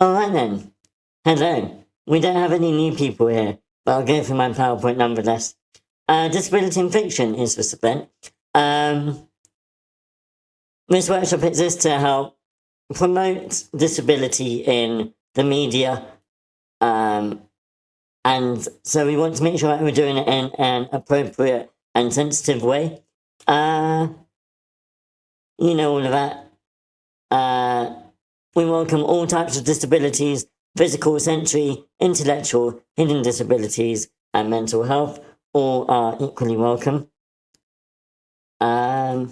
Alright then. Hello. We don't have any new people here, but I'll go through my PowerPoint nonetheless. Disability in Fiction is this event. This workshop exists to help promote disability in the media. And so we want to make sure that we're doing it in an appropriate and sensitive way. You know all of that. We welcome all types of disabilities, physical, sensory, intellectual, hidden disabilities, and mental health. All are equally welcome. You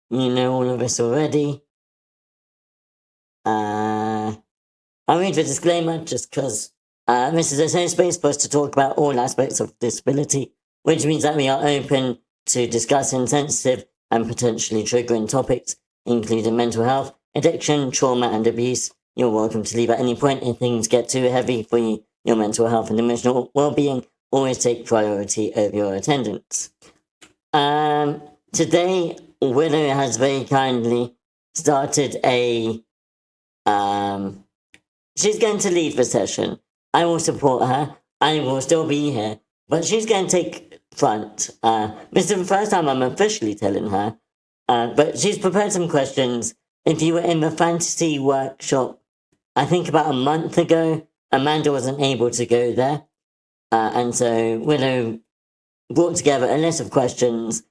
know all of this already. I'll read the disclaimer just because this is a safe space for us to talk about all aspects of disability, which means that we are open to discussing sensitive and potentially triggering topics, including mental health, addiction, trauma, and abuse. You're welcome to leave at any point if things get too heavy for you. Your mental health and emotional well-being always take priority over your attendance. Today, Willow has very kindly started a... she's going to lead the session. I will support her. I will still be here. But she's going to take front. This is the first time I'm officially telling her. But she's prepared some questions. If you were in the fantasy workshop, I think about a month ago, Amanda wasn't able to go there. And so Willow brought together a list of questions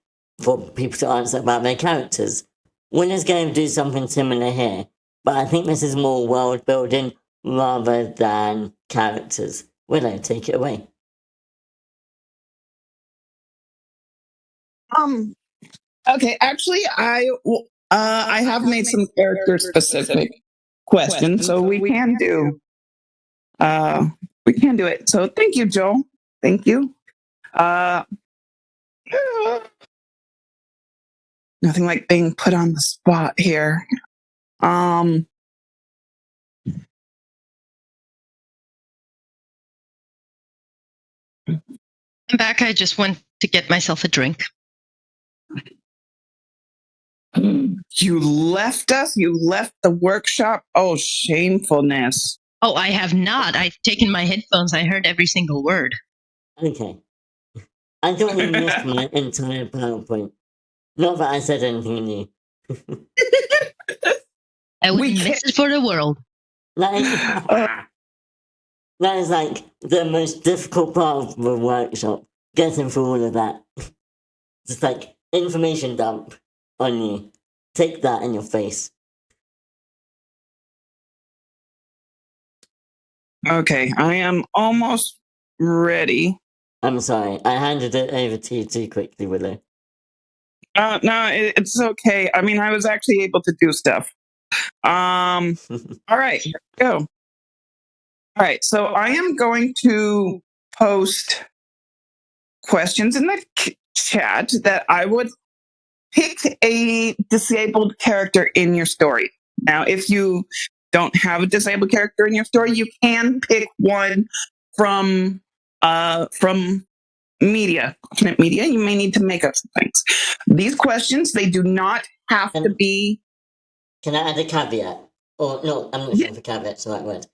for people to answer about their characters. Willow's going to do something similar here, but I think this is more world building rather than characters. Willow, take it away. Okay, actually, I have made some character specific questions, so we can do it. So thank you, Joel. Thank you. Nothing like being put on the spot here. I'm back. I just went to get myself a drink. You left us? You left the workshop? Oh, shamefulness. Oh, I have not. I've taken my headphones. I heard every single word. Okay. I thought you missed my entire PowerPoint. Not that I said anything new. I wouldn't miss it for the world. That is like the most difficult part of the workshop. Getting through all of that. Just like information dump on you. Take that in your face. Okay, I am almost ready. I'm sorry, I handed it over to you too quickly, Willow. No, it's okay. I mean, I was actually able to do stuff. All right, here we go. All right, so I am going to post questions in the chat that I would pick a disabled character in your story. Now, if you don't have a disabled character in your story, you can pick one from media, alternate media. You may need to make up some things. These questions, they do not have to be. Can I add a caveat? Or no, I'm not sure if a caveat's the right word.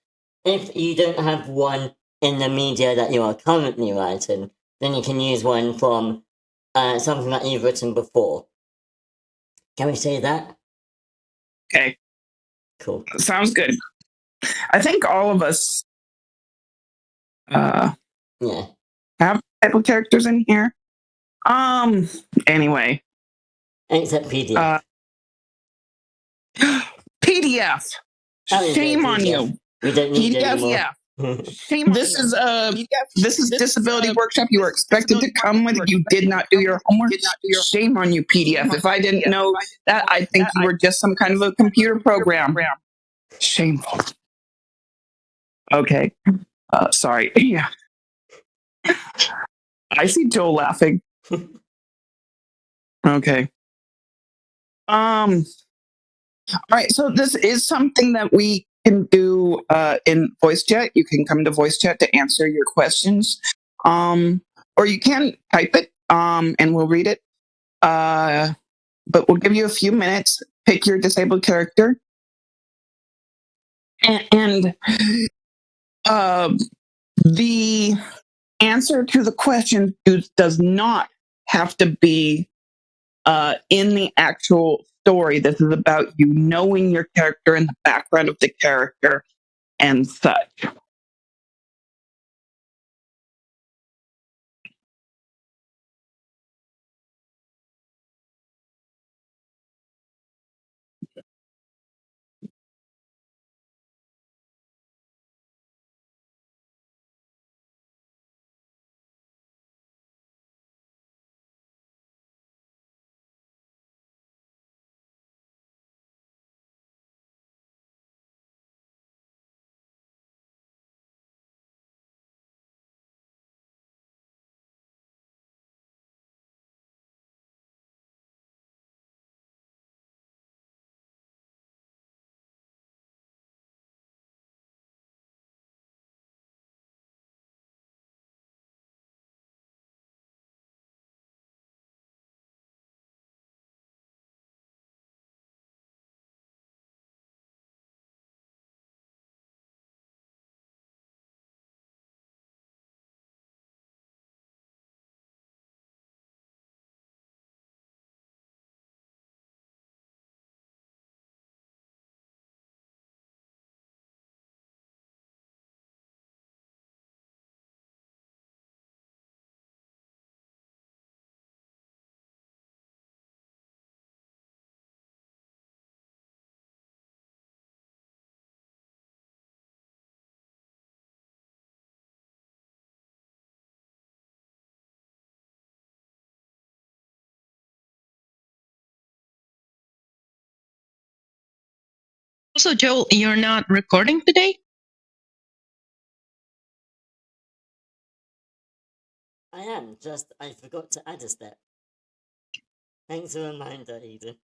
If you don't have one in the media that you are currently writing, then you can use one from something that you've written before. Can we say that? Okay. Cool. Sounds good. I think all of us have disabled characters in here. Anyway. Except PDF. PDF. Shame on you. We don't need PDF, anymore. yeah. This is disability workshop you were expected to come with. You did not do your homework. Shame on you, PDF. If I didn't know that, I think you were just some kind of a computer program. Shameful. Okay. Sorry. Yeah. I see Joel laughing. Okay. All right. So this is something that we can do in voice chat. You can come to voice chat to answer your questions. Or you can type it and we'll read it. But we'll give you a few minutes. Pick your disabled character. and the answer to the question does not have to be in the actual story. This is about you knowing your character and the background of the character and such. Also, Joel, you're not recording today? I am, just I forgot to add a step. Thanks for a reminder, Eden.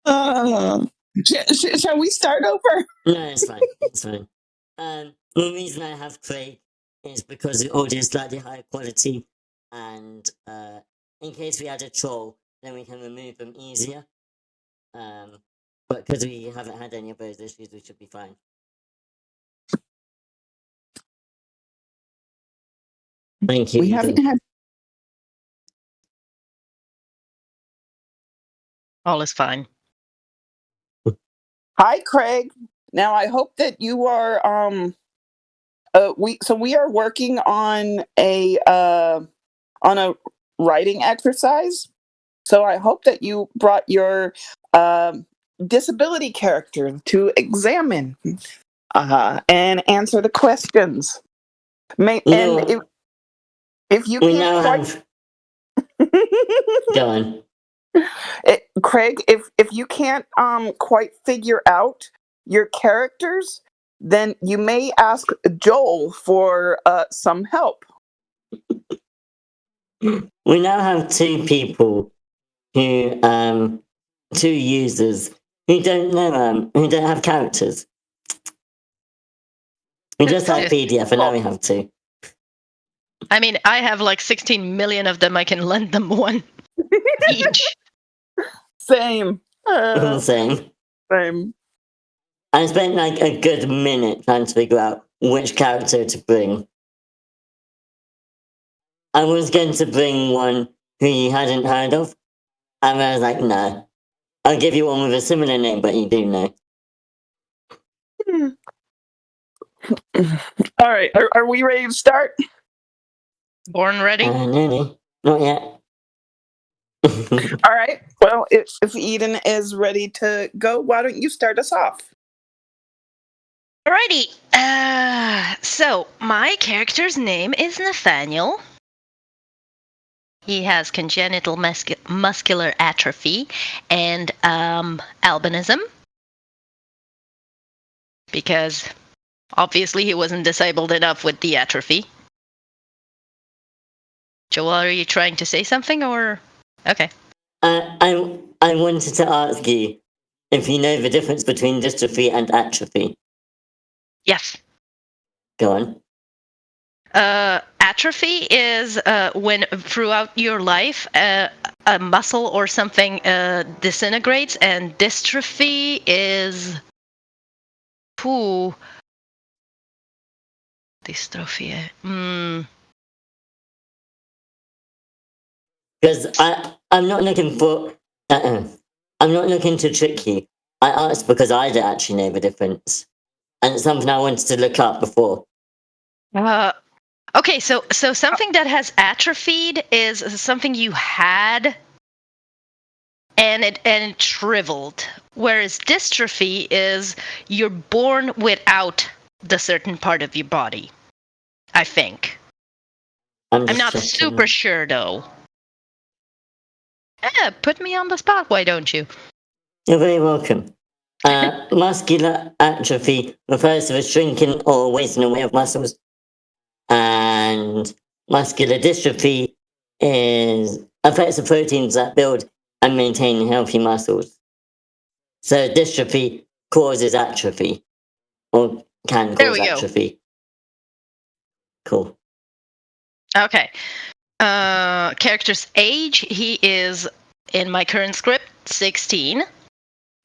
Shall we start over? No, it's fine. It's fine. The reason I have Craig is because the audio is slightly higher quality, and in case we add a troll, then we can remove them easier. But because we haven't had any of those issues, we should be fine. Thank you. We haven't had. All is fine. Hi, Craig. Now I hope that you are we are working on a writing exercise. So I hope that you brought your disability character to examine and answer the questions. No, If you we can't now quite have. Go on. Craig, if you can't quite figure out your characters, then you may ask Joel for some help. We now have two people who, two users who don't know, who don't have characters. We just had PDF, and now we have two. I mean, I have like 16 million of them. I can lend them one each. Same. Same. Same. I spent like a good minute trying to figure out which character to bring. I was going to bring one who you hadn't heard of, and I was like, no. I'll give you one with a similar name, but you do know. All right, are we ready to start? Born ready? Nearly. Not yet. All right. Well, if Eden is ready to go, why don't you start us off? Alrighty. So my character's name is Nathaniel. He has congenital muscular atrophy and albinism. Because obviously he wasn't disabled enough with the atrophy. Joel, are you trying to say something or? Okay. I wanted to ask you if you know the difference between dystrophy and atrophy. Yes. Go on. Atrophy is when throughout your life a muscle or something disintegrates, and dystrophy is Ooh. Dystrophy. Because I'm not looking for. I'm not looking to trick you. I asked because I don't actually know the difference, and it's something I wanted to look up before. Okay, so something that has atrophied is something you had and it shriveled, whereas dystrophy is you're born without the certain part of your body. I think. I'm not checking. super sure though. Put me on the spot, why don't you? You're very welcome. Muscular atrophy refers to the shrinking or wasting away of muscles, and muscular dystrophy affects the proteins that build and maintain healthy muscles. So dystrophy causes atrophy, or can There cause we go. atrophy. Cool. Okay. Character's age, he is, in my current script, 16.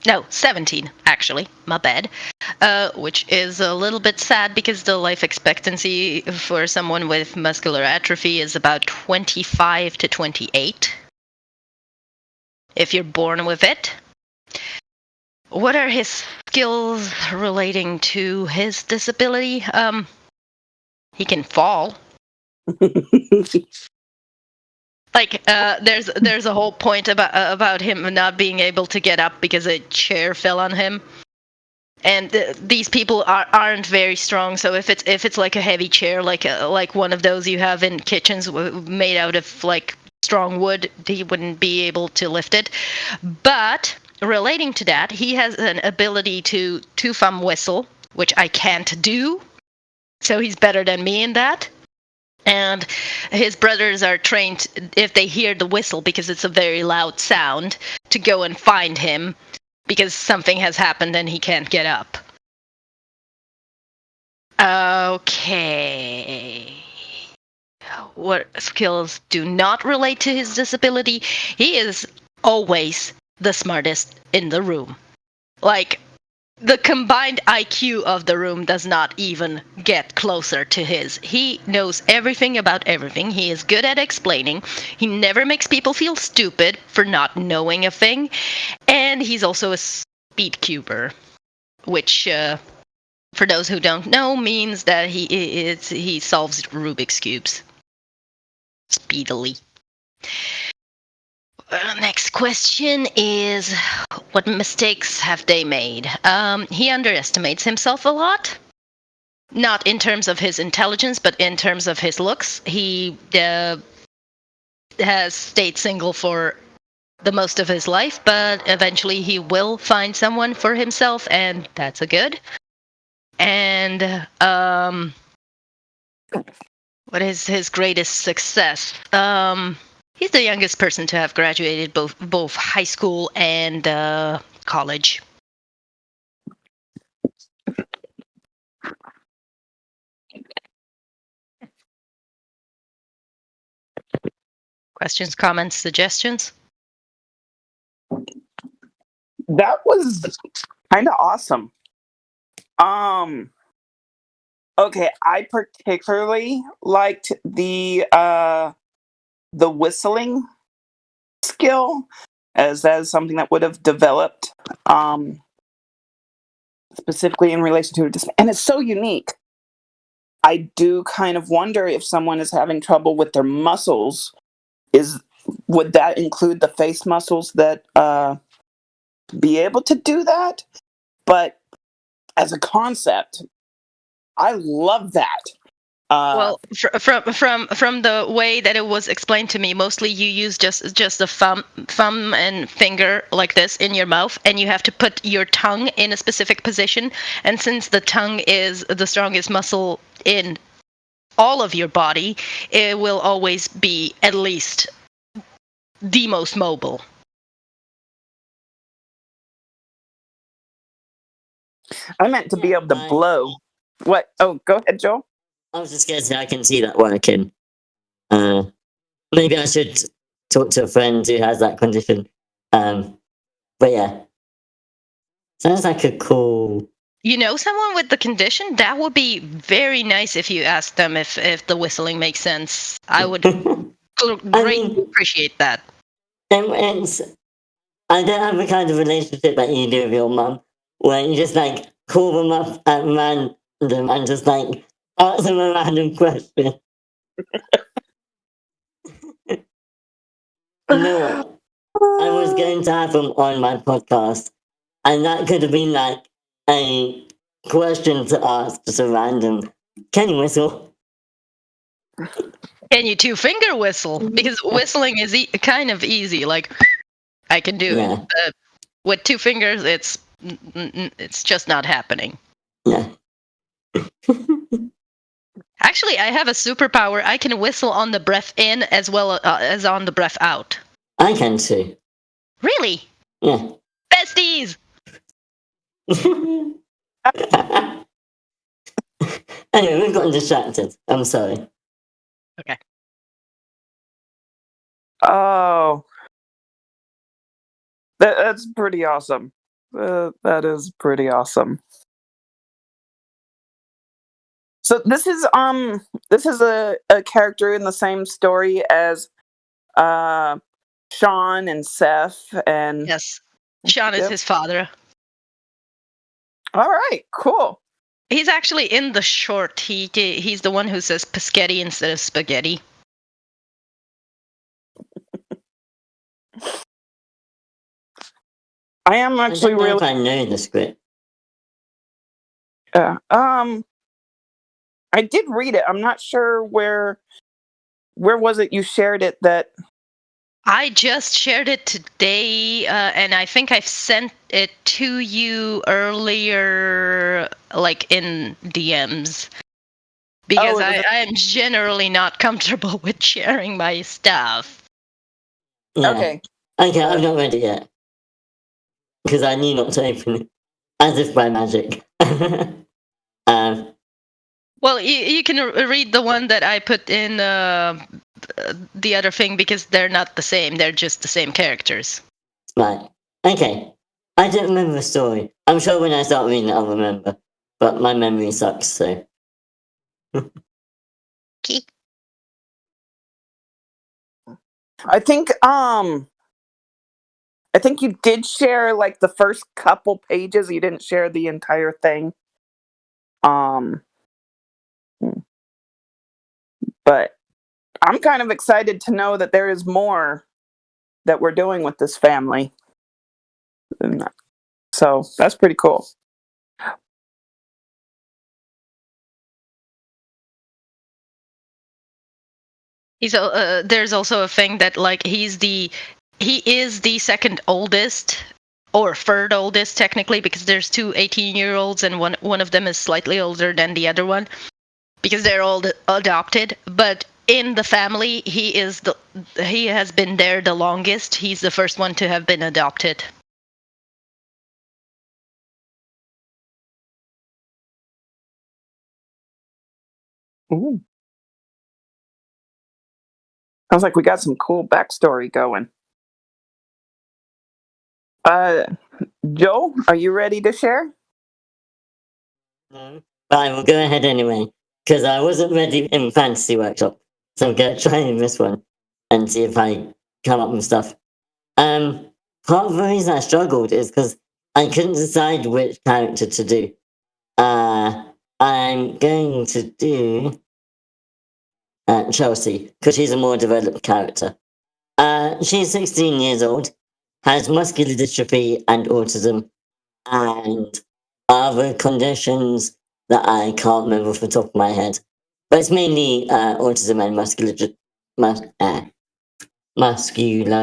No, 17, actually. My bad. Which is a little bit sad because the life expectancy for someone with muscular atrophy is about 25 to 28. If you're born with it. What are his skills relating to his disability? He can fall. Like, there's a whole point about him not being able to get up because a chair fell on him. And these people aren't very strong. So if it's like a heavy chair, like one of those you have in kitchens made out of like strong wood, he wouldn't be able to lift it. But relating to that, he has an ability to two-thumb whistle, which I can't do. So he's better than me in that. And his brothers are trained, if they hear the whistle, because it's a very loud sound, to go and find him because something has happened and he can't get up. Okay. What skills do not relate to his disability? He is always the smartest in the room. Like, the combined IQ of the room does not even get closer to his. He knows everything about everything. He is good at explaining. He never makes people feel stupid for not knowing a thing. And he's also a speed cuber, which, for those who don't know, means that he solves Rubik's Cubes speedily. Next question is, what mistakes have they made? He underestimates himself a lot. Not in terms of his intelligence, but in terms of his looks. He has stayed single for the most of his life, but eventually he will find someone for himself, and that's a good. And what is his greatest success? He's the youngest person to have graduated both high school and college. Questions, comments, suggestions? That was kind of awesome. Okay, I particularly liked the whistling skill, as that is something that would have developed specifically in relation to it, and it's so unique. I do kind of wonder if someone is having trouble with their muscles. Would that include the face muscles that be able to do that? But as a concept, I love that. Well, from the way that it was explained to me, mostly you use just the thumb and finger like this in your mouth, and you have to put your tongue in a specific position. And since the tongue is the strongest muscle in all of your body, it will always be at least the most mobile. I meant to be able to blow. What? Oh, go ahead, Joel. I was just going to say I can see that working. Maybe I should talk to a friend who has that condition. But yeah, sounds like a cool you know someone with the condition, that would be very nice if you asked them if the whistling makes sense. I would greatly appreciate that. It's, I don't have the kind of relationship that you do with your mum, where you just like call them up at random and just like ask them a random question. No, I was going to have them on my podcast, and that could have been like a question to ask, just a random. Can you whistle? Can you two-finger whistle? Because whistling is kind of easy. Like, I can do Yeah. it. But with 2 fingers, it's just not happening. Yeah. Actually, I have a superpower. I can whistle on the breath in as well as on the breath out. I can too. Really? Yeah. Besties! Anyway, we've gotten distracted. I'm sorry. Okay. Oh, that's pretty awesome. That is pretty awesome. So this is a character in the same story as Sean and Seth and Yes. Sean is Yep. his father. All right, cool. He's actually in the short. He's the one who says Paschetti instead of spaghetti. I am actually I don't know really. if I know the script. I did read it. I'm not sure where was it you shared it that. I just shared it today, and I think I've sent it to you earlier, like in DMs. Because I am generally not comfortable with sharing my stuff. Yeah. Okay. Okay, I've not read it yet. Because I knew not to open it. As if by magic. Well, you can read the one that I put in the other thing because they're not the same. They're just the same characters. Right. Okay. I don't remember the story. I'm sure when I start reading it, I'll remember. But my memory sucks, so. Okay. I think you did share like the first couple pages. You didn't share the entire thing. But I'm kind of excited to know that there is more that we're doing with this family. So that's pretty cool. There's also a thing that like he is the second oldest or third oldest technically because there's two 18-year-olds and one of them is slightly older than the other one because they're all adopted. But in the family, he has been there the longest. He's the first one to have been adopted. Ooh. Sounds like we got some cool backstory going. Joe, are you ready to share? No. But I will go ahead anyway. Because I wasn't ready in Fantasy Workshop. So I'm going to try in this one. And see if I come up with stuff. Part of the reason I struggled is because I couldn't decide which character to do. I'm going to do Chelsea, because she's a more developed character. She's 16 years old, has muscular dystrophy and autism, and other conditions that I can't remember off the top of my head. But it's mainly autism and muscular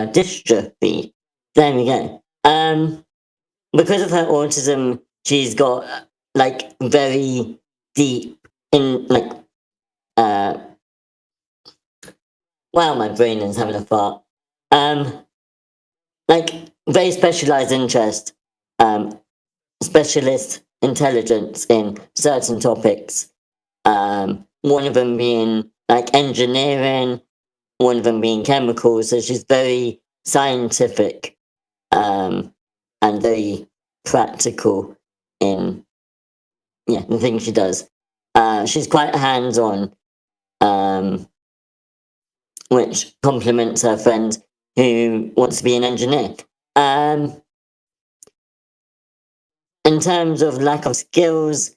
dystrophy. There we go. Because of her autism, she's got like very deep in like wow, my brain is having a fart. Like very specialized interest, specialist intelligence in certain topics. One of them being like engineering, one of them being chemicals. So she's very scientific, and very practical in the things she does. She's quite hands-on, which complements her friend who wants to be an engineer. In terms of lack of skills,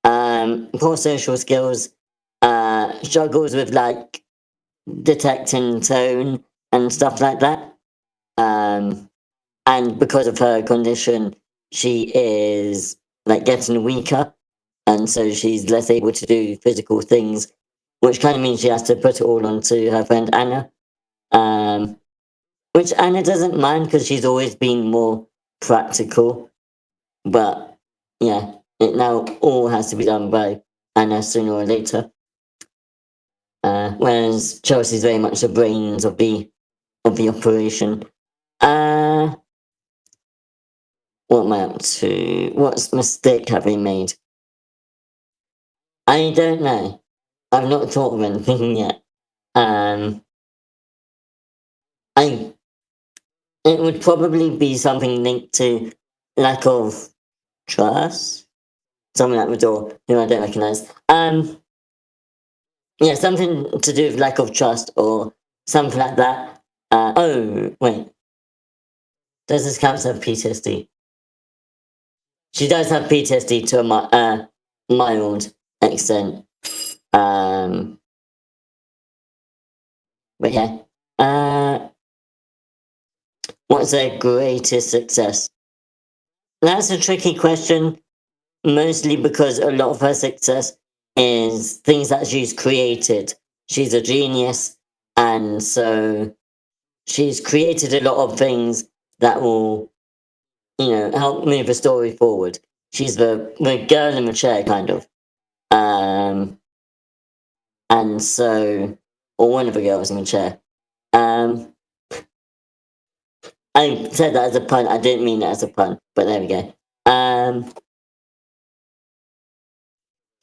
poor social skills, struggles with like detecting tone and stuff like that. And because of her condition, she is like getting weaker, and so she's less able to do physical things, which kind of means she has to put it all onto her friend Anna. Which Anna doesn't mind because she's always been more practical, but yeah, it now all has to be done by Anna sooner or later. Whereas Chelsea's very much the brains of the operation. What am I up to? What mistake have we made? I don't know. I've not thought of anything yet. It would probably be something linked to lack of trust. Something like the door, who I don't recognise. Yeah, something to do with lack of trust or something like that. Oh, wait. Does this count as PTSD? She does have PTSD to a mild extent. But yeah. What's their greatest success? That's a tricky question, mostly because a lot of her success is things that she's created. She's a genius, and so she's created a lot of things that will, help move the story forward. She's the girl in the chair, kind of. And so, or one of the girls in the chair. I said that as a pun. I didn't mean that as a pun, but there we go.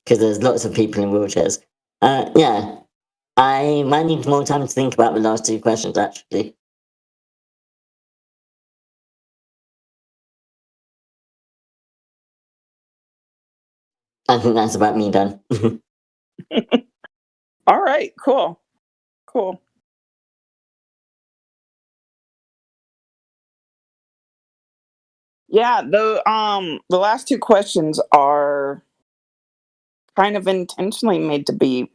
Because there's lots of people in wheelchairs. Yeah. I might need more time to think about the last two questions, actually. I think that's about me done. All right, cool. Yeah, the last two questions are kind of intentionally made to be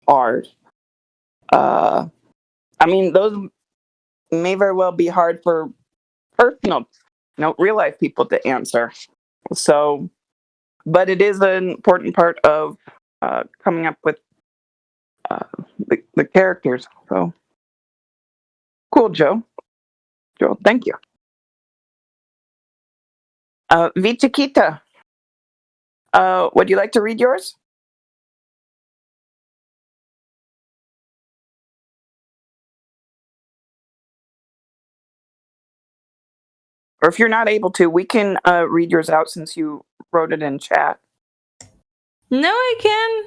hard. I mean, those may very well be hard for personal, real life people to answer. So, but it is an important part of coming up with the characters. So, cool, Joe. Joe, thank you. Vichikita, would you like to read yours? Or if you're not able to, we can read yours out since you wrote it in chat. No, I can.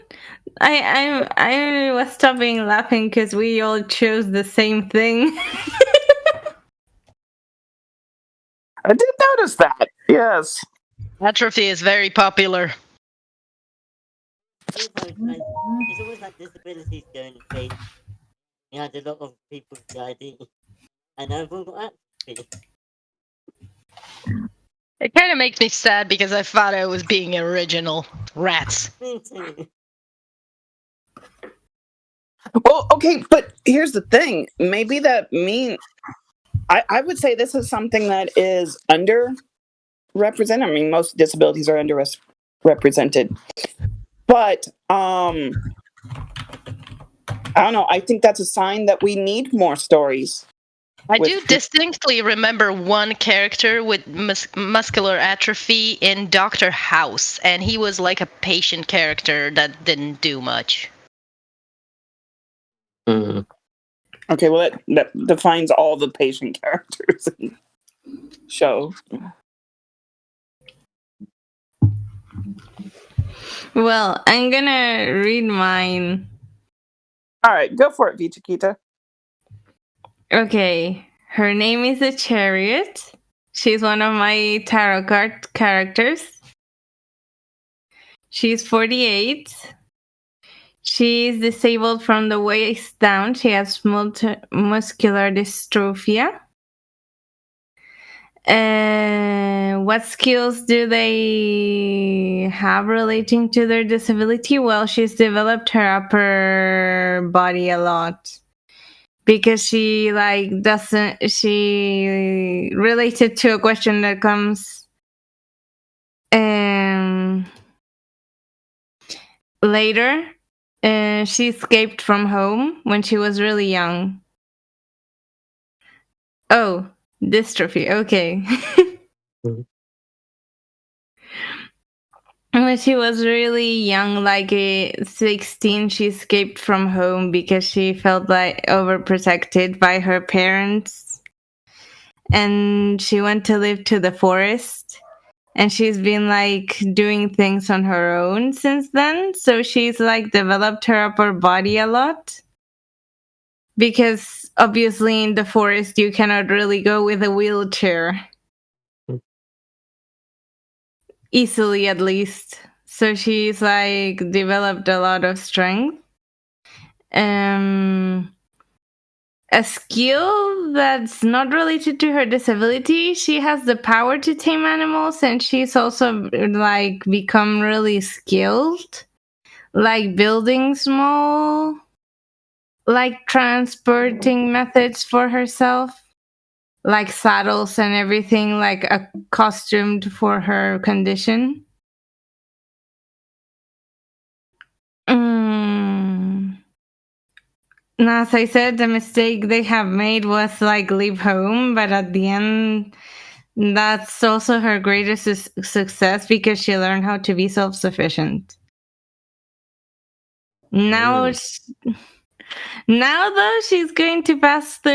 I was stopping laughing because we all chose the same thing. I did notice that. Yes. Atrophy is very popular. It's always like disabilities going to face. You had a lot of people with ID. And everyone got atrophy. It kind of makes me sad because I thought I was being original. Rats. Me too. Well, okay, but here's the thing. Maybe that I would say this is something that is underrepresented. I mean, most disabilities are underrepresented. But I don't know. I think that's a sign that we need more stories. I do distinctly remember one character with muscular atrophy in Dr. House, and he was like a patient character that didn't do much. Mm. Okay, well, that defines all the patient characters in the show. Well, I'm gonna read mine. All right, go for it, Vichikita. Okay, her name is the Chariot. She's one of my tarot card characters. She's 48. She's disabled from the waist down. She has muscular dystrophia. What skills do they have relating to their disability? Well, she's developed her upper body a lot because she related to a question that comes later. She escaped from home when she was really young. Oh, dystrophy. Okay. When she was really young, 16, she escaped from home because she felt like overprotected by her parents. And she went to live to the forest. And she's been doing things on her own since then. So she's developed her upper body a lot. Because obviously in the forest you cannot really go with a wheelchair. Easily, at least. So she's developed a lot of strength. A skill that's not related to her disability. She has the power to tame animals, and she's also become really skilled, building small transporting methods for herself, saddles and everything, costumed for her condition. Now, as I said, the mistake they have made was leave home, but at the end, that's also her greatest success because she learned how to be self-sufficient. Now, now though, she's going to pass through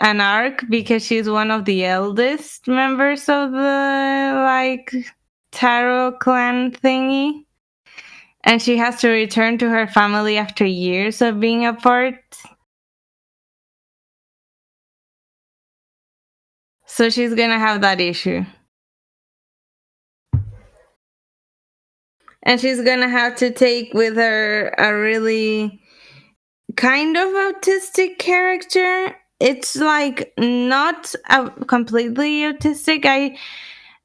an arc because she's one of the eldest members of the tarot clan thingy. And she has to return to her family after years of being apart. So she's gonna have that issue. And she's gonna have to take with her a really kind of autistic character. It's not completely autistic.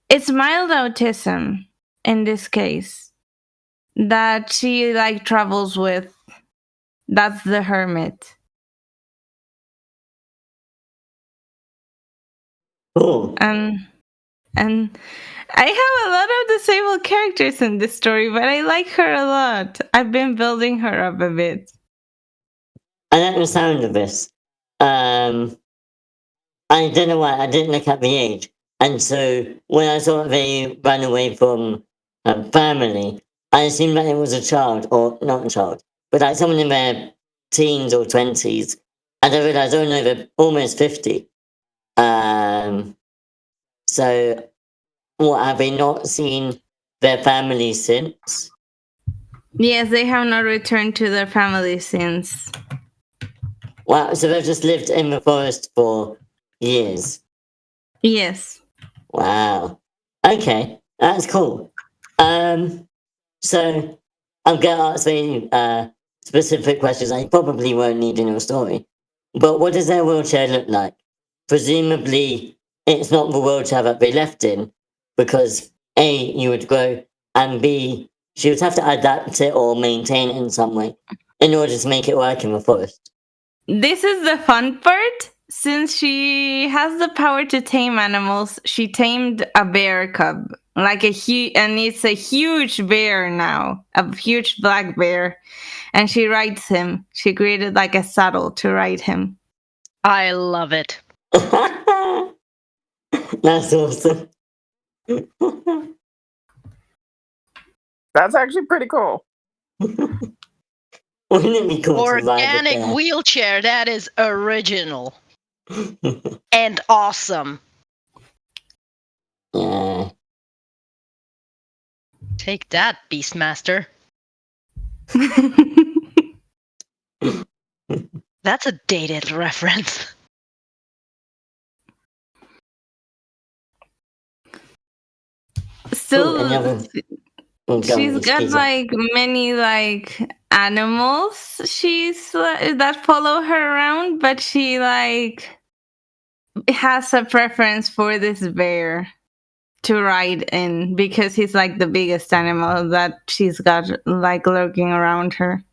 It's mild autism in this case that she travels with. That's the hermit. Cool. And I have a lot of disabled characters in this story, but I like her a lot. I've been building her up a bit. I like the sound of this. I don't know why, I didn't look at the age. And so when I saw they ran away from family, I assumed that it was a child, or not a child, but someone in their teens or 20s. And I realized, oh no, they're almost 50. So what, have they not seen their family since? Yes, they have not returned to their family since. Wow, so they've just lived in the forest for years. Yes. Wow. Okay, that's cool. So I'm going to ask very specific questions I probably won't need in your story. But what does their wheelchair look like? Presumably, it's not the wheelchair that they left in, because A, you would grow, and B, she would have to adapt it or maintain it in some way in order to make it work in the forest. This is the fun part. Since she has the power to tame animals, she tamed a bear cub, and it's a huge bear now, a huge black bear, and she rides him. She created a saddle to ride him. I love it. That's awesome. That's actually pretty cool. Wouldn't it be cool to ride a Organic bear? wheelchair, that is original. And awesome. Yeah. Take that, Beastmaster. That's a dated reference. Still, She's got like many like animals that follow her around, but she like has a preference for this bear to ride in because he's like the biggest animal that she's got like lurking around her.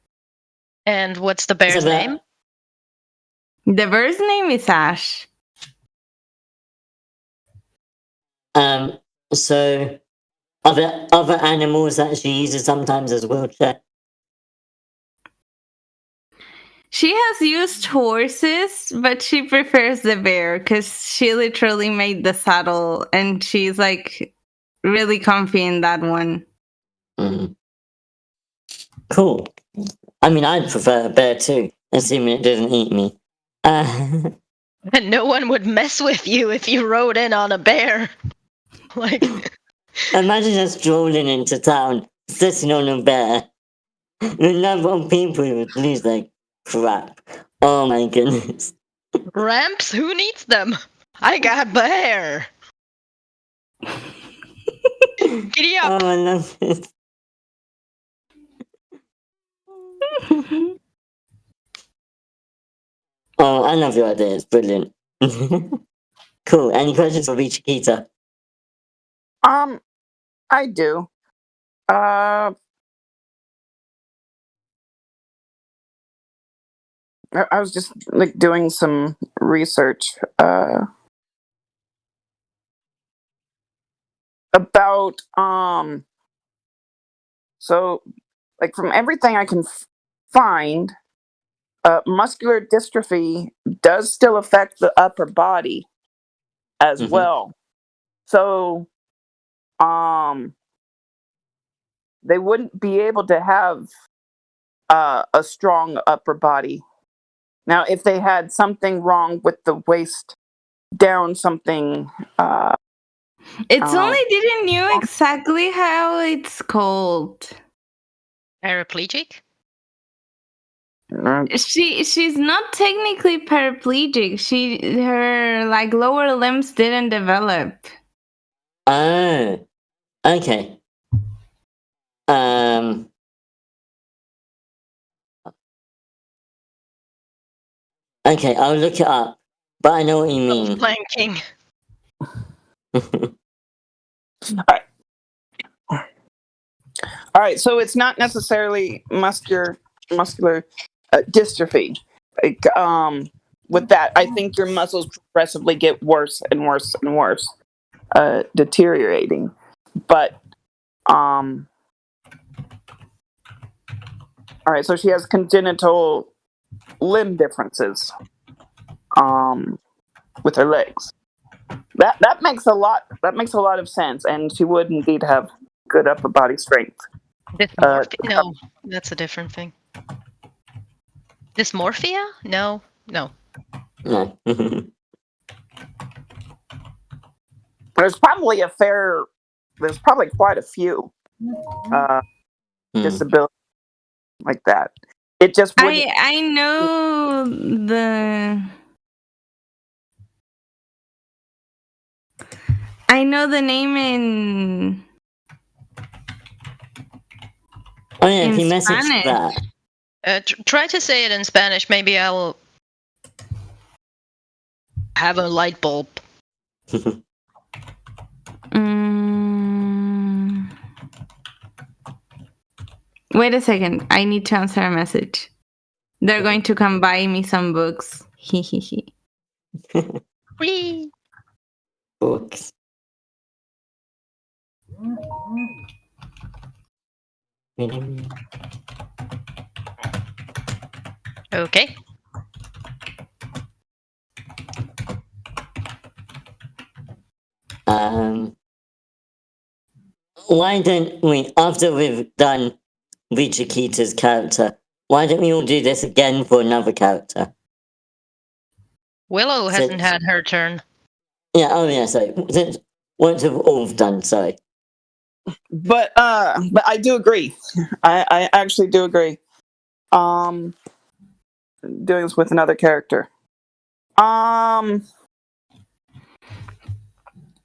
And what's the bear's name? The bird's name is Ash. So other animals that she uses sometimes as wheelchair. She has used horses, but she prefers the bear because she literally made the saddle and she's like really comfy in that one. Mm. Cool. I mean, I'd prefer a bear too, assuming it doesn't eat me. And no one would mess with you if you rode in on a bear. Like, imagine just strolling into town, sitting on a bear. The number of people would lose their crap. Oh my goodness. ramps? Who needs them? I got bear. Giddy up. Oh, I love this. Oh, I love your idea. It's brilliant. Cool. Any questions for Chiquita? I do. I was just like doing some research about so like from everything I can find, muscular dystrophy does still affect the upper body as well. So they wouldn't be able to have a strong upper body. Now, if they had something wrong with the waist down, something. It's only didn't know exactly how it's called. Paraplegic? She's not technically paraplegic. Her like lower limbs didn't develop. Oh, okay. Okay, I'll look it up, but I know what you mean. Planking. All right, so it's not necessarily muscular dystrophy. Like, with that, I think your muscles progressively get worse and worse and worse, deteriorating. But all right, so she has congenital limb differences with her legs. That makes a lot of sense, and she would indeed have good upper body strength. Dysmorphia? No, that's a different thing. Dysmorphia? No. No. There's probably quite a few disabilities like that. It just wouldn't. I know the name in. Oh yeah, if you message that. Try to say it in Spanish. Maybe I'll have a light bulb. Wait a second. I need to answer a message. They're going to come buy me some books. Books. Okay. Why don't we, after we've done Chiquita's character, why don't we all do this again for another character? Willow hasn't had her turn. Yeah, oh yeah, sorry. Once we've all done, sorry. But I do agree. I actually do agree. Doing this with another character.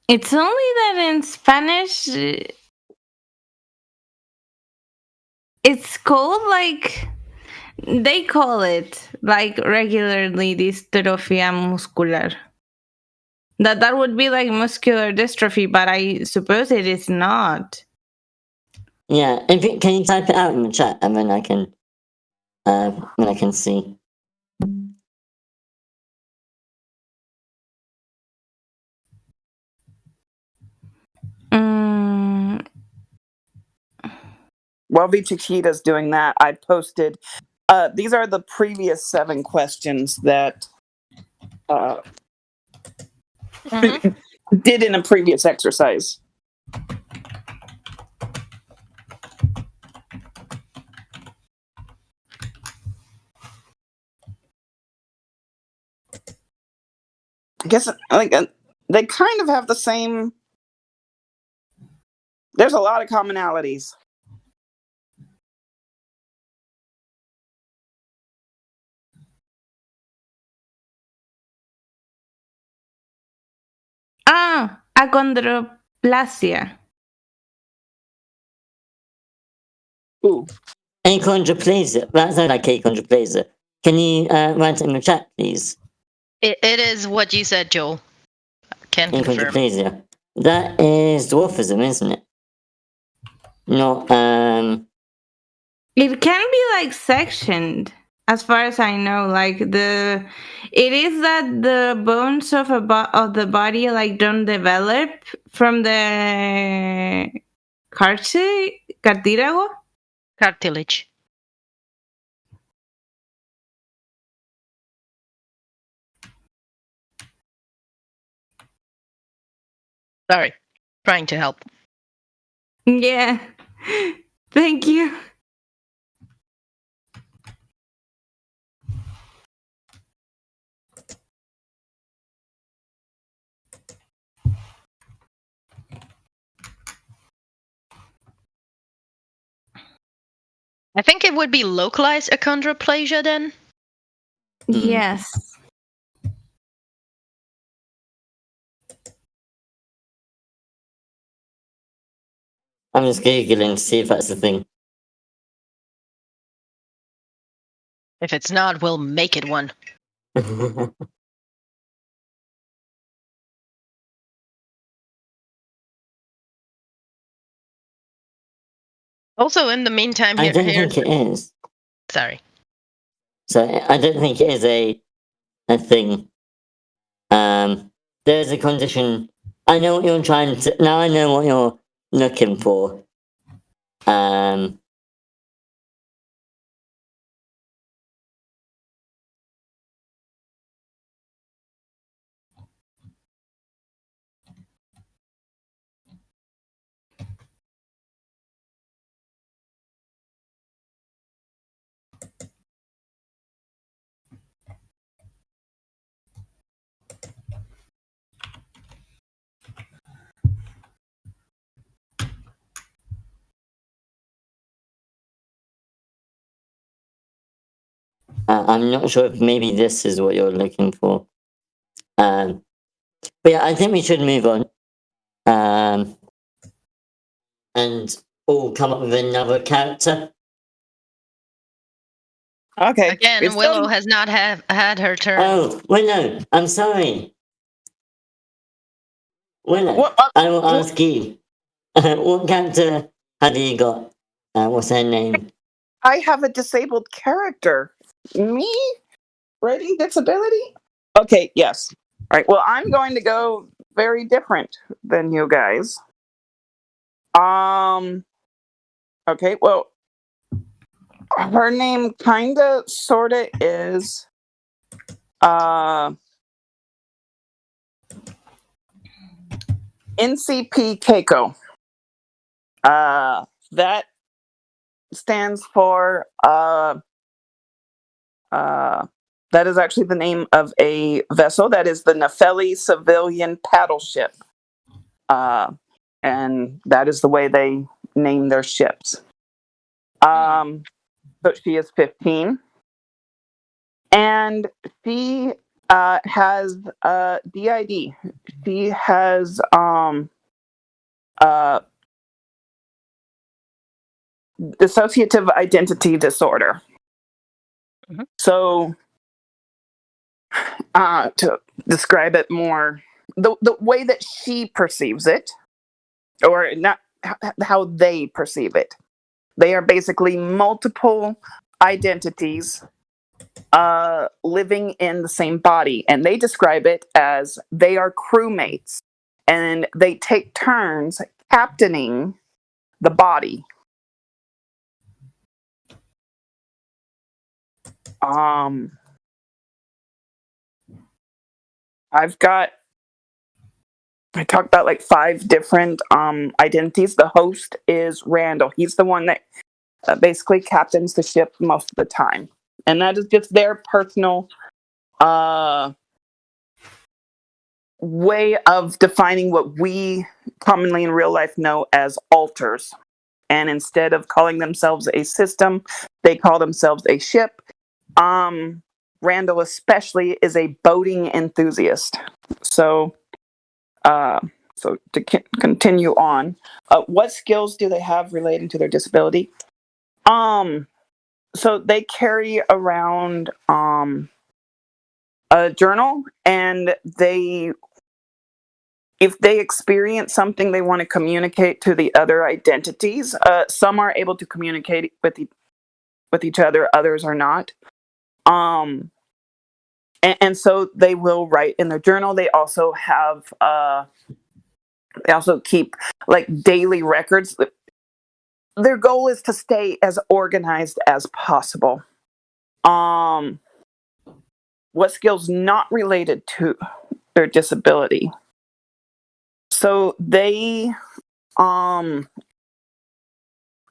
It's only that in Spanish it's called like they call it like regularly dystrophia muscular. That would be like muscular dystrophy, but I suppose it is not. Yeah, can you type it out in the chat and then I can see. While Vichikita's doing that, I posted. These are the previous 7 questions that did in a previous exercise. I guess like they kind of have the same. There's a lot of commonalities. Achondroplasia. Ooh. Achondroplasia. That sounds like achondroplasia. Can you write it in the chat, please? It is what you said, Joel. Can confirm. Achondroplasia. That is dwarfism, isn't it? Not It can be like sectioned, as far as I know. Like it is that the bones of the body like don't develop from the cartílago. Cartilage. Sorry, trying to help. Yeah. Thank you. I think it would be localized achondroplasia then. Yes. I'm just Googling to see if that's the thing. If it's not, we'll make it one. Also, in the meantime, I don't think it is. Sorry. So I don't think it is a thing. There's a condition. I know what you're trying to. Now I know what you're looking for. I'm not sure if maybe this is what you're looking for. But yeah, I think we should move on. And all come up with another character. Okay. Again, Willow has not had her turn. Oh, Willow, I'm sorry. Willow, I will ask you. What character have you got? What's her name? I have a disabled character. Me? Writing disability? Okay, yes. All right, well, I'm going to go very different than you guys. Okay, well, her name kinda, sorta is, NCP Keiko. That stands for, that is actually the name of a vessel. That is the Nefeli civilian paddle ship. And that is the way they name their ships. So she is 15. And she has DID. She has dissociative identity disorder. Mhm. So, to describe it more, the way that she perceives it, or not how they perceive it, they are basically multiple identities living in the same body, and they describe it as they are crewmates, and they take turns captaining the body. I talked about like 5 different identities. The host is Randall. He's the one that basically captains the ship most of the time, and that is just their personal way of defining what we commonly in real life know as alters. And instead of calling themselves a system, they call themselves a ship. Randall especially is a boating enthusiast. So to continue on, what skills do they have relating to their disability? So they carry around a journal, and if they experience something they want to communicate to the other identities, some are able to communicate with each other, others are not. And so they will write in their journal. They also have they also keep like daily records. Their goal is to stay as organized as possible. What skills not related to their disability? So they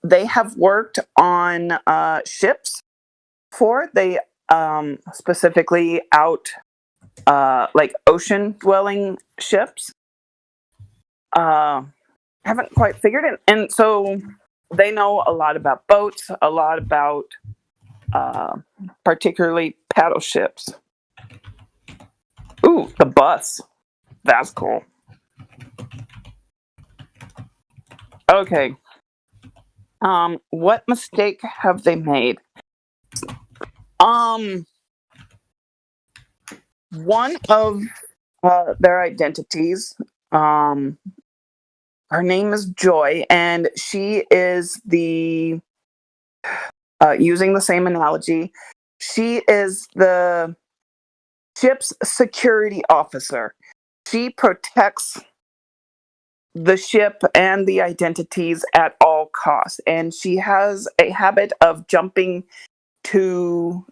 have worked on ships before. They specifically out like ocean dwelling ships. Haven't quite figured it, and so they know a lot about boats, a lot about particularly paddle ships. Ooh, the bus. That's cool. Okay. What mistake have they made? One of their identities, her name is Joy, and she is using the same analogy, she is the ship's security officer. She protects the ship and the identities at all costs, and she has a habit of jumping to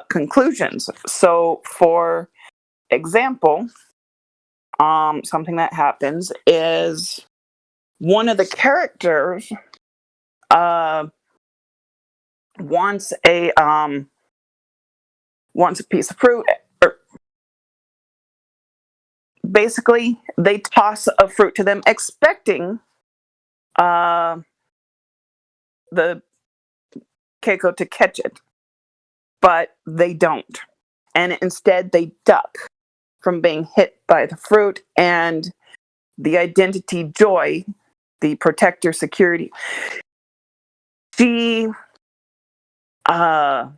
conclusions. So, for example, something that happens is one of the characters wants a piece of fruit, or basically they toss a fruit to them expecting the keiko to catch it, but they don't, and instead they duck from being hit by the fruit, and the identity Joy, the protector security, she kind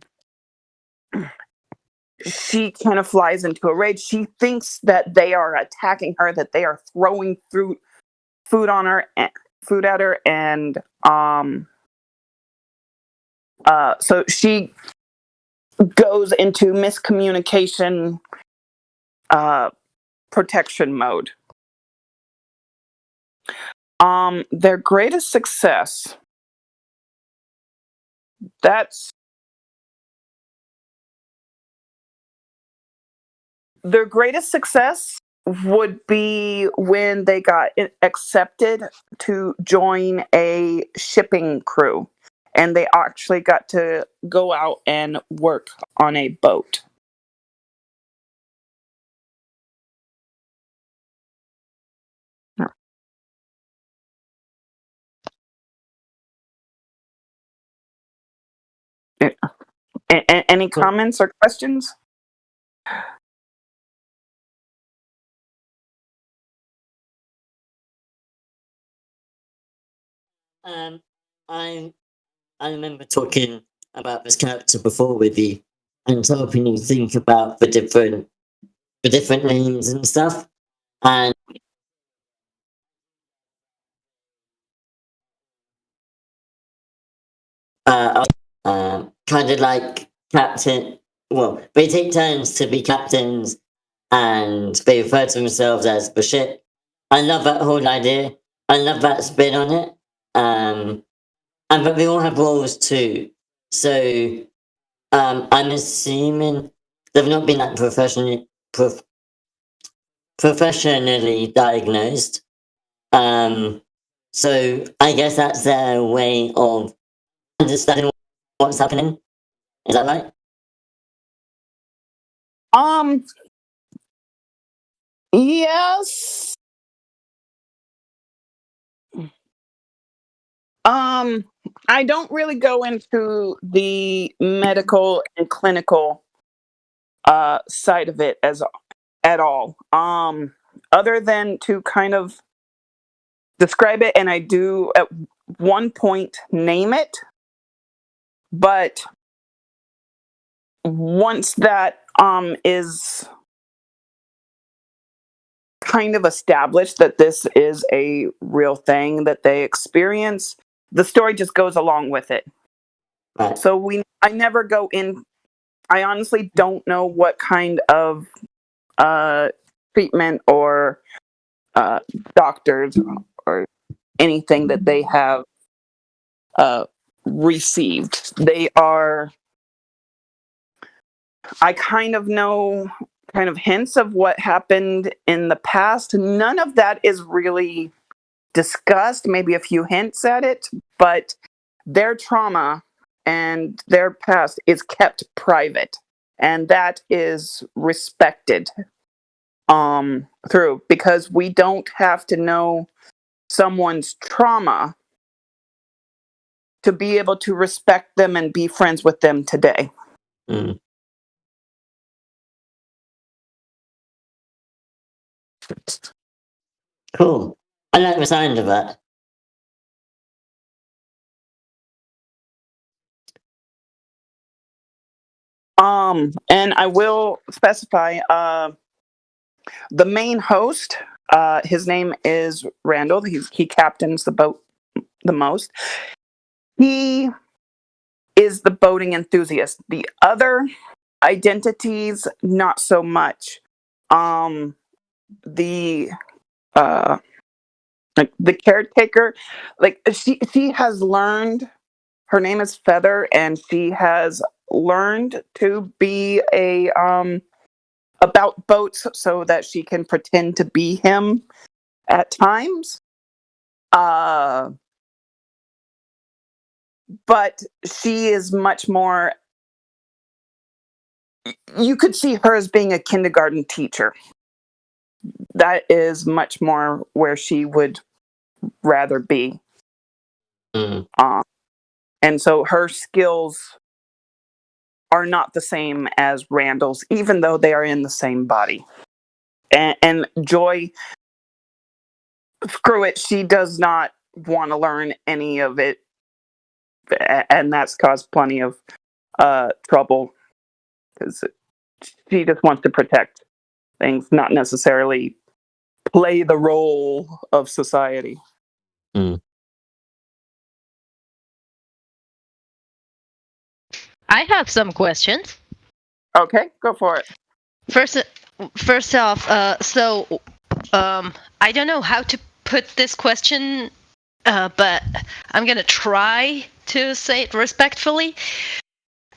of flies into a rage. She thinks that they are attacking her, that they are throwing food on her, food at her, and so she goes into miscommunication protection mode. Their greatest success, their greatest success would be when they got accepted to join a shipping crew, and they actually got to go out and work on a boat. Any comments or questions? I'm I remember talking about this character before with you and helping you think about the different names and stuff. And kind of like captain. Well, they take turns to be captains, and they refer to themselves as the ship. I love that whole idea. I love that spin on it. And but they all have roles too. So I'm assuming they've not been like professionally diagnosed. So I guess that's their way of understanding what's happening. Is that right? Yes. I don't really go into the medical and clinical side of it as at all. Other than to kind of describe it, and I do at one point name it, but once that is kind of established that this is a real thing that they experience, the story just goes along with it. Right. So I never go in. I honestly don't know what kind of treatment or doctors or anything that they have received. I kind of know kind of hints of what happened in the past. None of that is really discussed, maybe a few hints at it, but their trauma and their past is kept private, and that is respected through, because we don't have to know someone's trauma to be able to respect them and be friends with them today. Mm. Cool. I like the sound of that. And I will specify the main host, his name is Randall. He captains the boat the most. He is the boating enthusiast. The other identities, not so much. The like the caretaker, like she has learned. Her name is Feather, and she has learned to be about boats so that she can pretend to be him at times. But she is much more. You could see her as being a kindergarten teacher. That is much more where she would rather be. Mm. And so her skills are not the same as Randall's, even though they are in the same body. And Joy, screw it, she does not want to learn any of it. And that's caused plenty of trouble, because she just wants to protect things, not necessarily play the role of society. Mm. I have some questions. Okay, go for it. First off, I don't know how to put this question, but I'm gonna try to say it respectfully.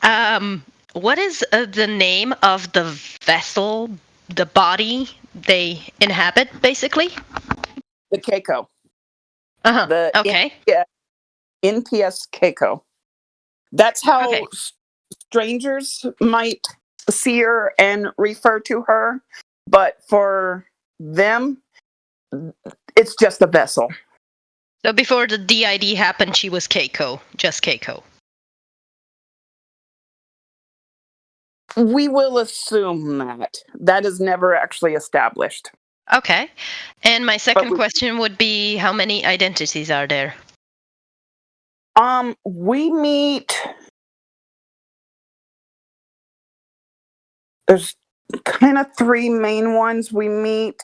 What is the name of the vessel, the body they inhabit, basically? The Keiko. Uh-huh. The Okay. NPS Keiko. That's how Okay. strangers might see her and refer to her, but for them, it's just a vessel. So before the DID happened, she was Keiko, just Keiko. We will assume that. That is never actually established. Okay. And my second we- question would be, how many identities are there? We meet. There's kind of three main ones we meet,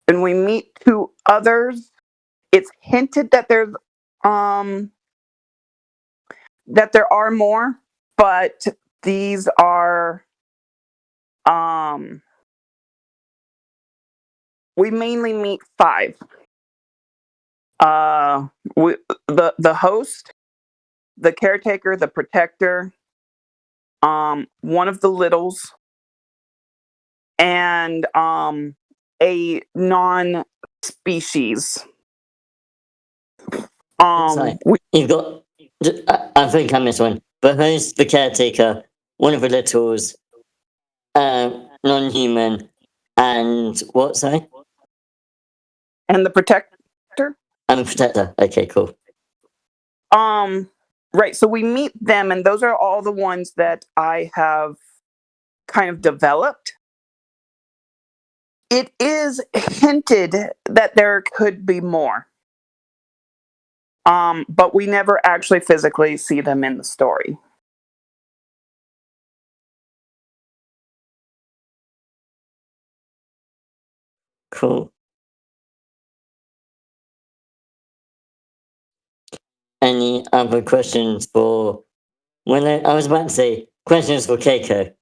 and we meet two others. It's hinted that there are more, but these are we mainly meet five. The host, the caretaker, the protector, one of the littles, and a non-species. Sorry. You've got. I think I missed one. The host, the caretaker, one of the littles, non-human, and what? Sorry. And the protector. I'm a protector. Okay, cool. Right. So we meet them, and those are all the ones that I have kind of developed. It is hinted that there could be more. But we never actually physically see them in the story. Cool. Any other questions for? Well, I was about to say questions for Keiko.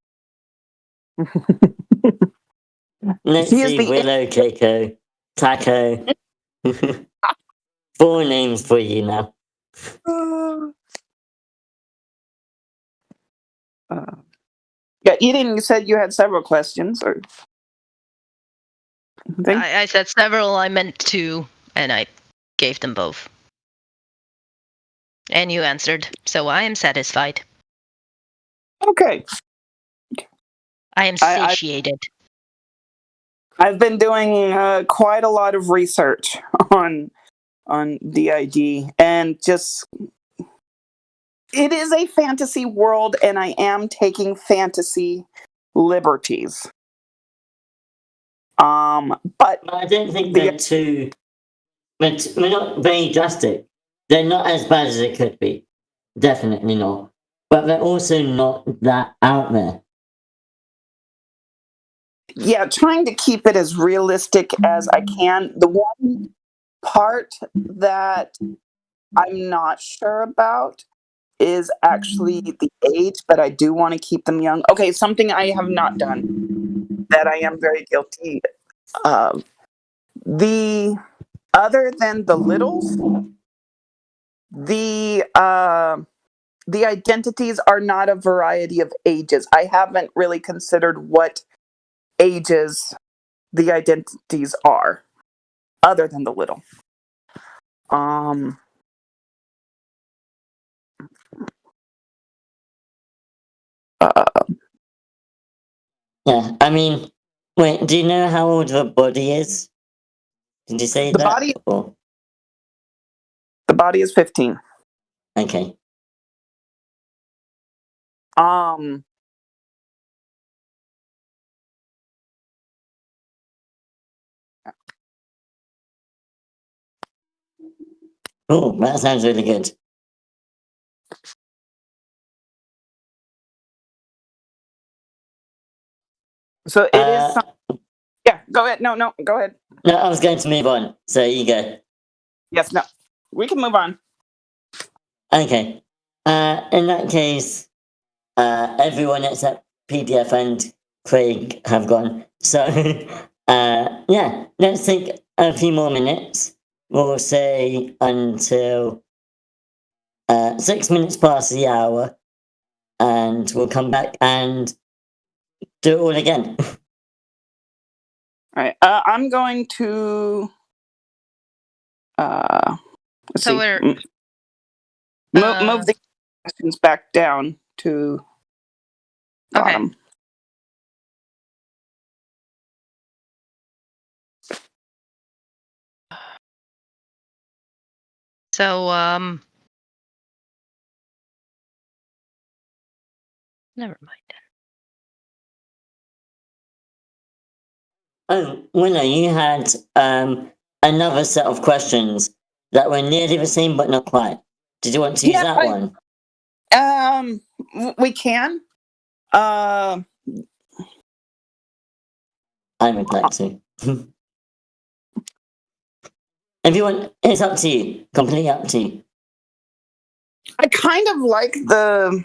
Let's see, Willow, Keiko, Taco. 4 names for you now. Yeah, Eden, you said you had several questions, or I said several. I meant 2, and I gave them both. And you answered, so I am satisfied. Okay. I am satiated. I've been doing quite a lot of research on DID, and just it is a fantasy world, and I am taking fantasy liberties. But I don't think they're too. But they're not very drastic. They're not as bad as it could be. Definitely not. But they're also not that out there. Yeah, trying to keep it as realistic as I can. The one part that I'm not sure about is actually the age, but I do want to keep them young. Okay, something I have not done that I am very guilty of. Other than the littles, the identities are not a variety of ages. I haven't really considered what ages the identities are, other than the little. Yeah, I mean, wait, do you know how old the body is? Did you say that? The body is 15. Okay. Oh, that sounds really good. So it is. Yeah, go ahead. No, go ahead. No, I was going to move on. So you go. Yes, no, we can move on. Okay. In that case, everyone except PDF and Craig have gone. So, yeah, let's take a few more minutes. We'll say until 6 minutes past the hour, and we'll come back and do it all again. All right. I'm going to. Let's So see. we're Move the questions back down to bottom. Okay. So never mind. Oh, Willow, you had another set of questions that were nearly the same but not quite. Did you want to use Yeah, that one? We can. I would like to. If you want, it's up to you. Completely up to you. I kind of like the.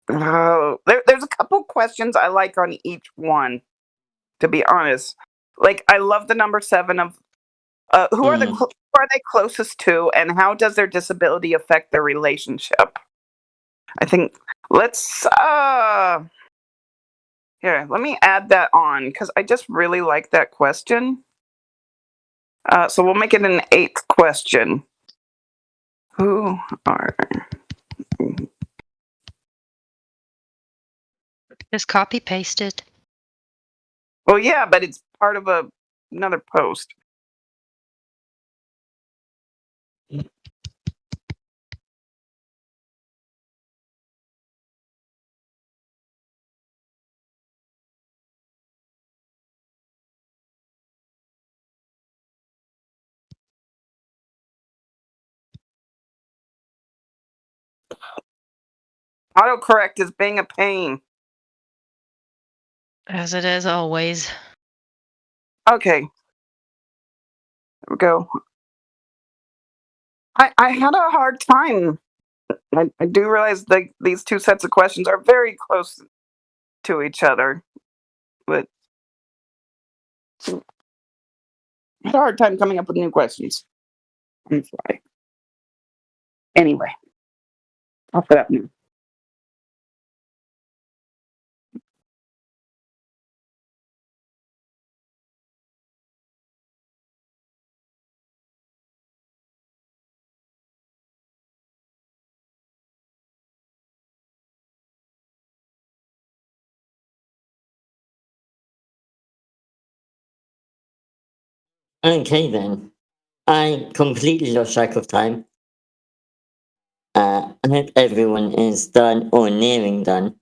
There's a couple questions I like on each one. To be honest, like I love the number 7 of who are who are they closest to, and how does their disability affect their relationship? I think let's here. Let me add that on because I just really like that question. So we'll make it an 8th question. Who are Just copy paste it. Oh yeah, but it's part of another post. Autocorrect is being a pain. As it is always. Okay. There we go. I had a hard time. I do realize that these two sets of questions are very close to each other, but I had a hard time coming up with new questions on the fly. Anyway, I'll put up new. Okay then. I completely lost track of time. I hope everyone is done or nearing done.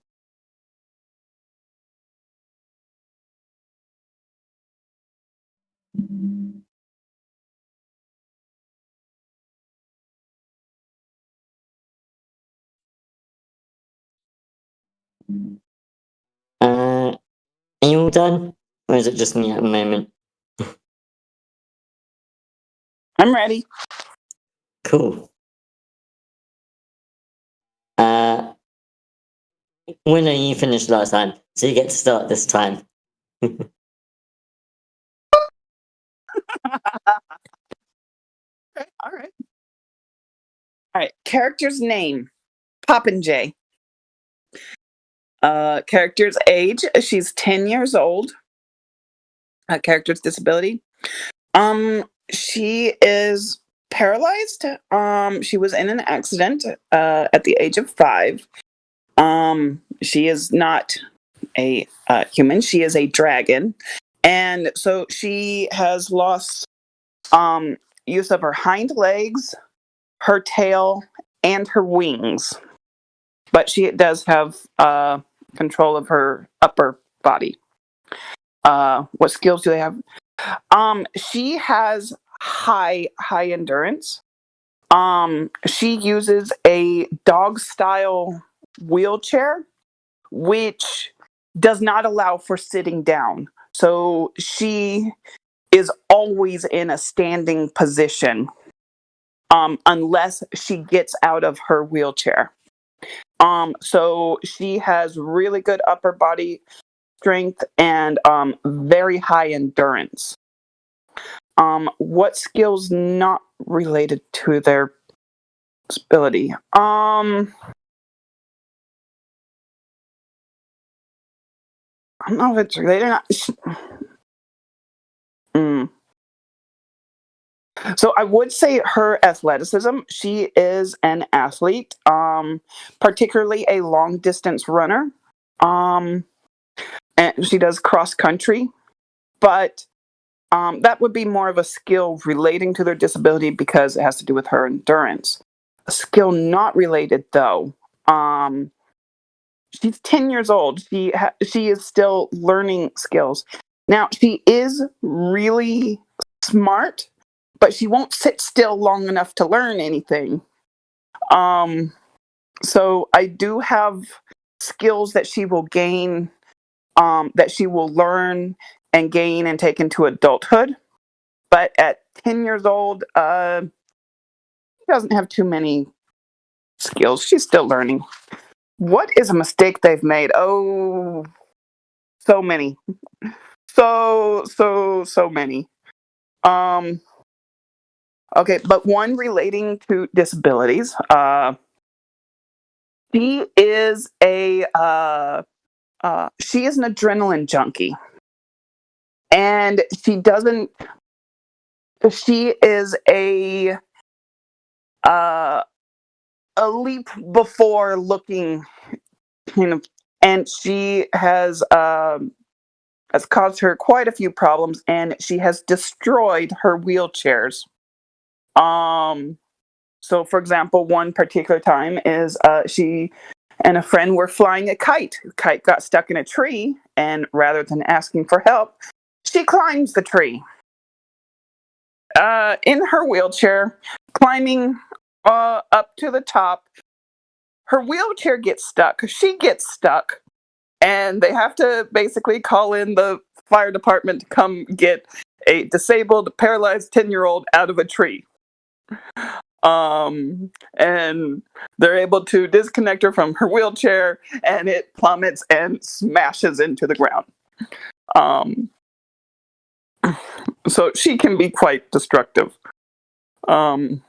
Are you all done? Or is it just me at the moment? I'm ready. Cool. Winner, you finished last time, so you get to start this time. Okay, all right. All right. Character's name: Popinjay. Character's age: she's 10 years old. Character's disability: she is paralyzed. She was in an accident at the age of 5. She is not a human. She is a dragon, and so she has lost use of her hind legs, her tail, and her wings. But she does have control of her upper body. What skills do they have? She has high endurance. She uses a dog style wheelchair, which does not allow for sitting down. So she is always in a standing position, unless she gets out of her wheelchair. So she has really good upper body strength and very high endurance. What skills not related to their ability? I don't know if it's related or not. So I would say her athleticism. She is an athlete, particularly a long distance runner. And she does cross country, but that would be more of a skill relating to their disability because it has to do with her endurance. A skill not related, though. She's 10 years old. She is still learning skills. Now, she is really smart, but she won't sit still long enough to learn anything. So I do have skills that she will gain, that she will learn and gain and take into adulthood. But at 10 years old, she doesn't have too many skills. She's still learning. What is a mistake they've made? Oh, so many. So many. Okay, but one relating to disabilities. She is an adrenaline junkie, and she is a leap before looking kind of, and she has caused her quite a few problems, and she has destroyed her wheelchairs. So for example, one particular time is she and a friend were flying a kite. The kite got stuck in a tree, and rather than asking for help, she climbs the tree. In her wheelchair, climbing up to the top, her wheelchair gets stuck. She gets stuck, and they have to basically call in the fire department to come get a disabled, paralyzed 10-year-old out of a tree. And they're able to disconnect her from her wheelchair, and it plummets and smashes into the ground. So she can be quite destructive. Their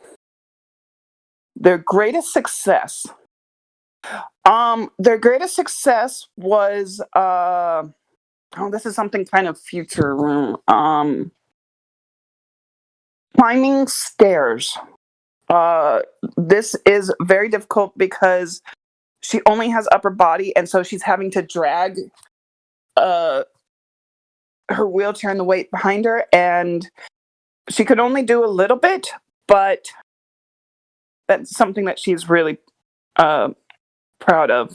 greatest success. Their greatest success was this is something kind of future. Climbing stairs. This is very difficult because she only has upper body, and so she's having to drag her wheelchair and the weight behind her, and she could only do a little bit, but that's something that she's really proud of.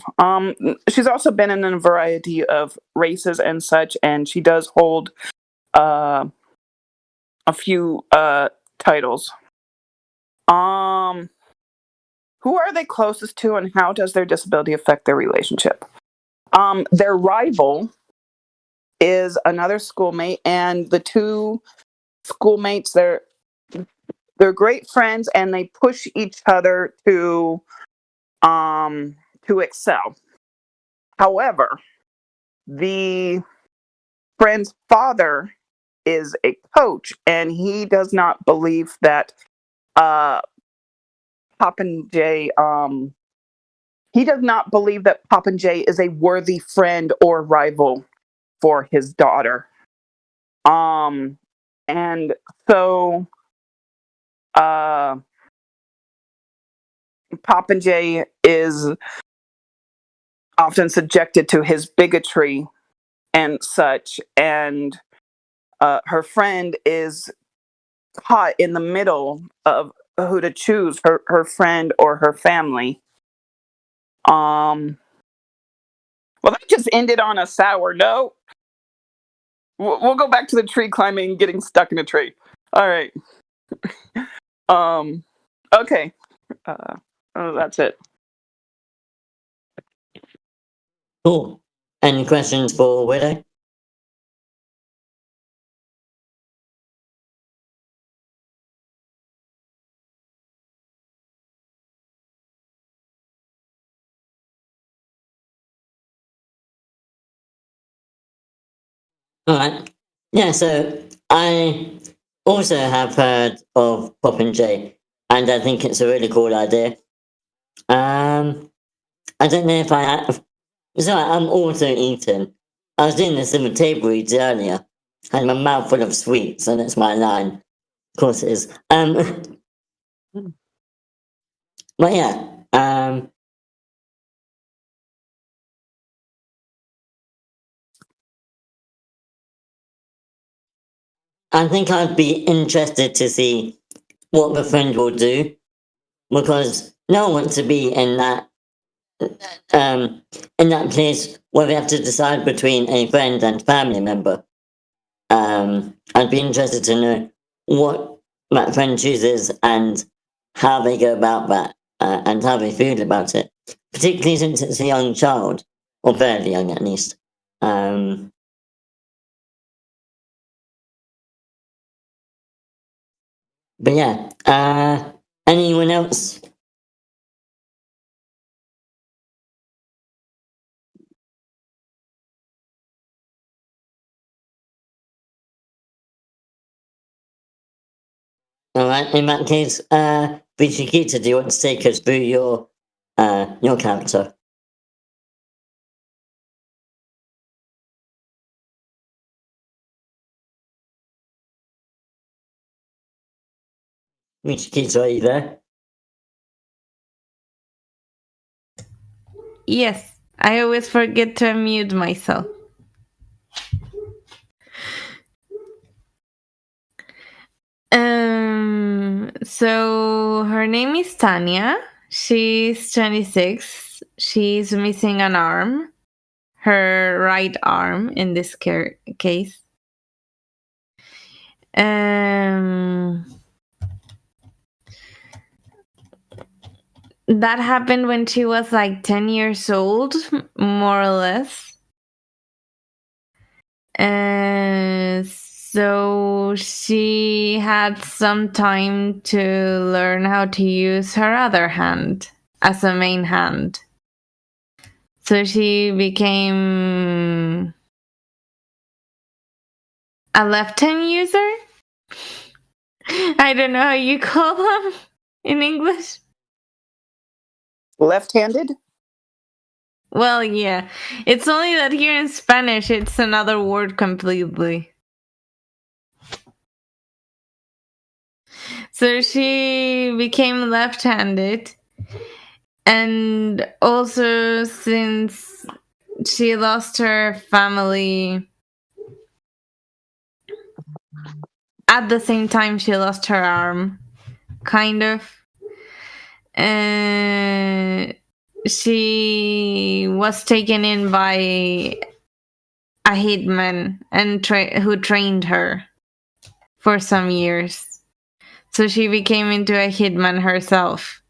She's also been in a variety of races and such, and she does hold a few titles. Who are they closest to, and how does their disability affect their relationship? Their rival is another schoolmate, and the two schoolmates, they're great friends, and they push each other to excel. However, the friend's father is a coach, and he does not believe that Popinjay he does not believe that Popinjay is a worthy friend or rival for his daughter. And so Popinjay is often subjected to his bigotry and such, and her friend is caught in the middle of who to choose, her friend or her family. Well, that just ended on a sour note. We'll go back to the tree climbing and getting stuck in a tree. All right. Okay. That's it. Cool. Any questions for Widow? Alright. Yeah, so I also have heard of Popinjay, and I think it's a really cool idea. I don't know if I have. Sorry, I'm also eating. I was doing this in the table reads earlier. Had my mouth full of sweets, and it's my line. Of course it is. But yeah, I think I'd be interested to see what the friend will do, because no one wants to be in that place where we have to decide between a friend and family member. I'd be interested to know what my friend chooses and how they go about that and how they feel about it, particularly since it's a young child, or fairly young at least. But yeah, anyone else? Alright, in that case, Vichikita, do you want to take us through your character? Vichikita, are you there? Yes, I always forget to unmute myself. So her name is Tanya. She's 26. She's missing an arm, her right arm in this case. That happened when she was like 10 years old, more or less. So she had some time to learn how to use her other hand as a main hand. So she became a left-hand user? I don't know how you call them in English. Left-handed? Well, yeah. It's only that here in Spanish it's another word completely. So she became left-handed. And also since she lost her family at the same time she lost her arm, kind of. She was taken in by a hitman and who trained her for some years. So she became into a hitman herself.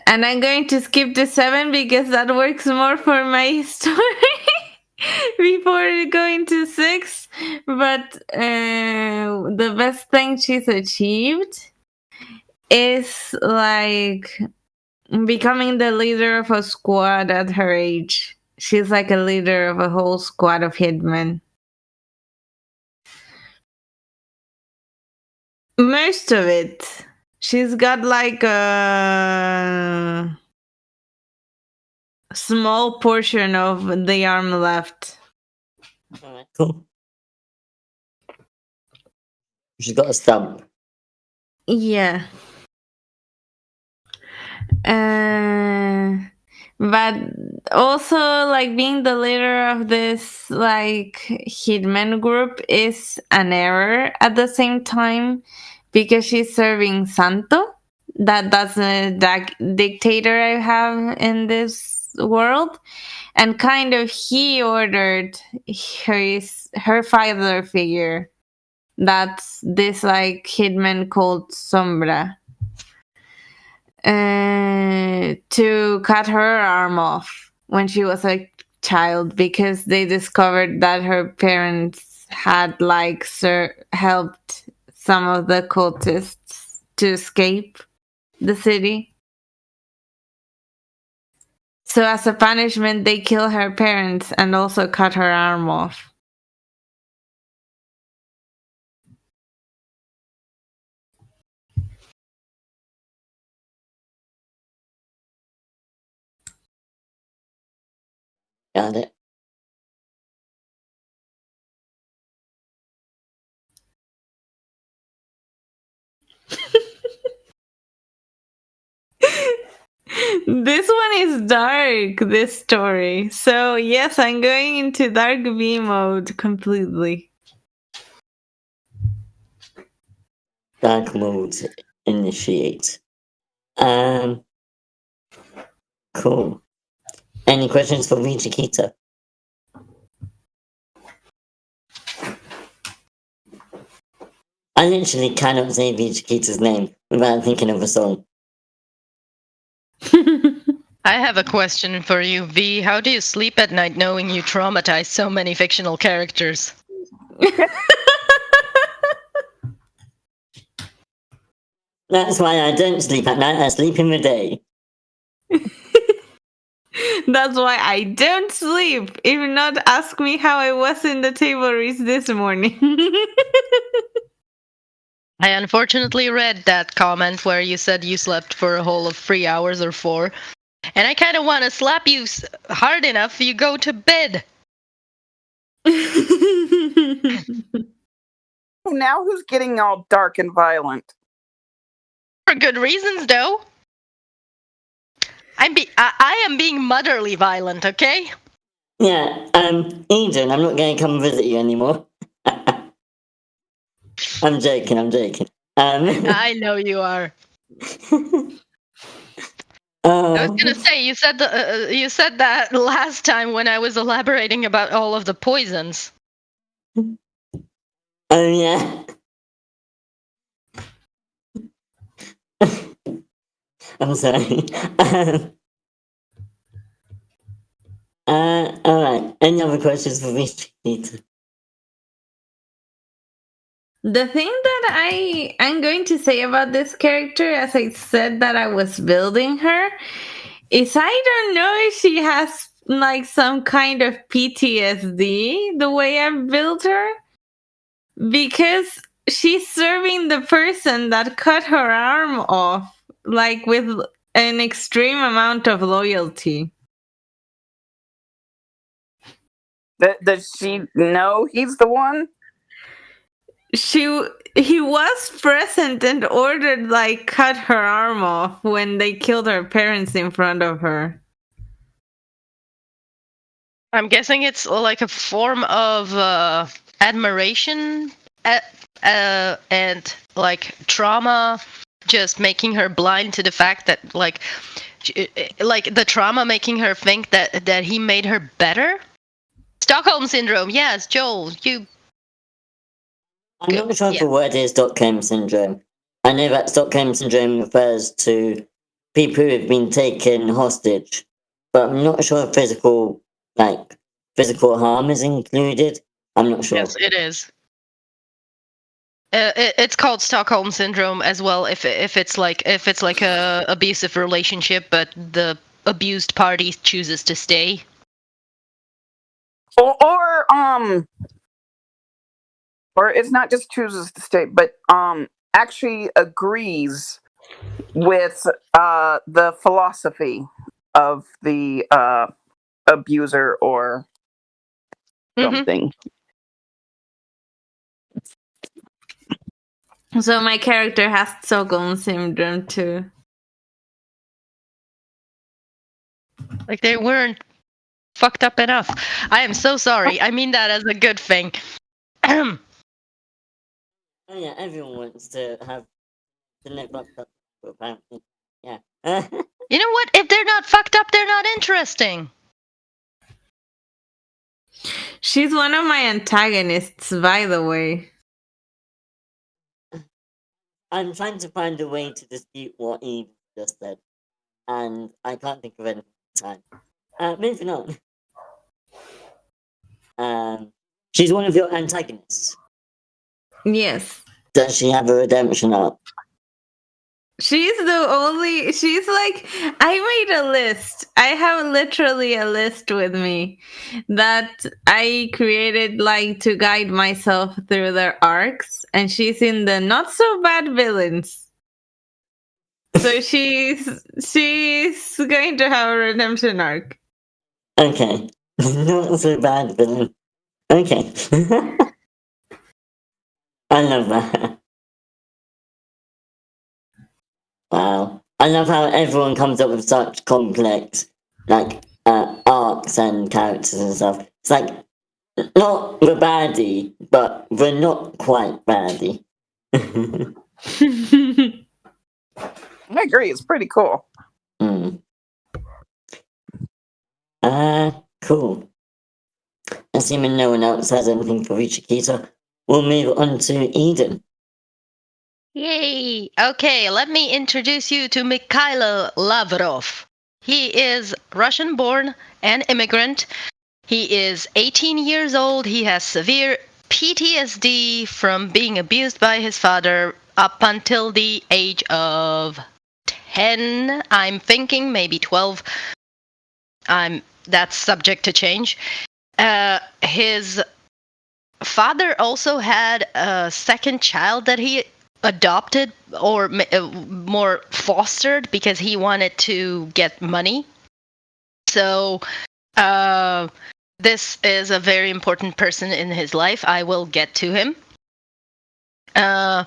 And I'm going to skip to 7 because that works more for my story before going to 6. But the best thing she's achieved is like becoming the leader of a squad at her age. She's like a leader of a whole squad of hitmen. Most of it. She's got like a small portion of the arm left. Alright, cool. She's got a stump. Yeah. But also like being the leader of this like hitman group is an error at the same time because she's serving Santo. That's a dictator I have in this world, and kind of he ordered her father figure. That's this like hitman called Sombra. To cut her arm off when she was a child because they discovered that her parents had like helped some of the cultists to escape the city. So as a punishment, they kill her parents and also cut her arm off. Got it. This one is dark, this story. So yes, I'm going into dark B mode completely. Dark mode initiate. Cool. Any questions for me, Chiquita? I literally cannot say V Chiquita's name without thinking of a song. I have a question for you, V. How do you sleep at night knowing you traumatize so many fictional characters? That's why I don't sleep at night, I sleep in the day. That's why I don't sleep. If not, ask me how I was in the table reads this morning. I unfortunately read that comment where you said you slept for a whole of 3 hours or 4. And I kind of want to slap you hard enough you go to bed. Now who's getting all dark and violent? For good reasons, though. I am being motherly violent, okay? Yeah, Eden, I'm not going to come visit you anymore. I'm joking. I know you are. I was gonna say you said that last time when I was elaborating about all of the poisons. Oh yeah. I'm sorry. Alright. Any other questions for me, Chiquita? The thing that I'm going to say about this character, as I said that I was building her, is I don't know if she has like some kind of PTSD the way I've built her, because she's serving the person that cut her arm off, like with an extreme amount of loyalty. Does she know he's the one? He was present and ordered like cut her arm off when they killed her parents in front of her. I'm guessing it's like a form of admiration and like trauma, just making her blind to the fact that like the trauma making her think that he made her better. Stockholm syndrome. Yes, Joel, you. I'm not sure if the word is Stockholm syndrome. I know that Stockholm syndrome refers to people who have been taken hostage, but I'm not sure if physical harm is included. I'm not sure. Yes, it is. It's called Stockholm syndrome as well. If it's like a abusive relationship, but the abused party chooses to stay. Or it's not just chooses to stay, but actually agrees with the philosophy of the abuser or something. So my character has Stockholm syndrome too. Like they weren't fucked up enough. I am so sorry. I mean that as a good thing. Oh yeah, everyone wants to have the neck fucked up, apparently. Yeah. You know what? If they're not fucked up, they're not interesting. She's one of my antagonists, by the way. I'm trying to find a way to dispute what Eve just said, and I can't think of anything at the time. Moving on. She's one of your antagonists. Yes. Does she have a redemption arc? She's like, I made a list. I have literally a list with me that I created like to guide myself through their arcs, and she's in the not so bad villains. So she's going to have a redemption arc. Okay. Not so bad villain. Okay. I love that. Wow. I love how everyone comes up with such complex, arcs and characters and stuff. It's like, not the baddie, but the not quite baddie. I agree. It's pretty cool. Cool. Assuming no one else has anything for Chiquita, we'll move on to Eden. Yay! Okay, let me introduce you to Mikhailo Lavrov. He is Russian-born and immigrant. He is 18 years old. He has severe PTSD from being abused by his father up until the age of 10. I'm thinking maybe 12. That's subject to change. His father also had a second child that he adopted or more fostered because he wanted to get money. So this is a very important person in his life. I will get to him. So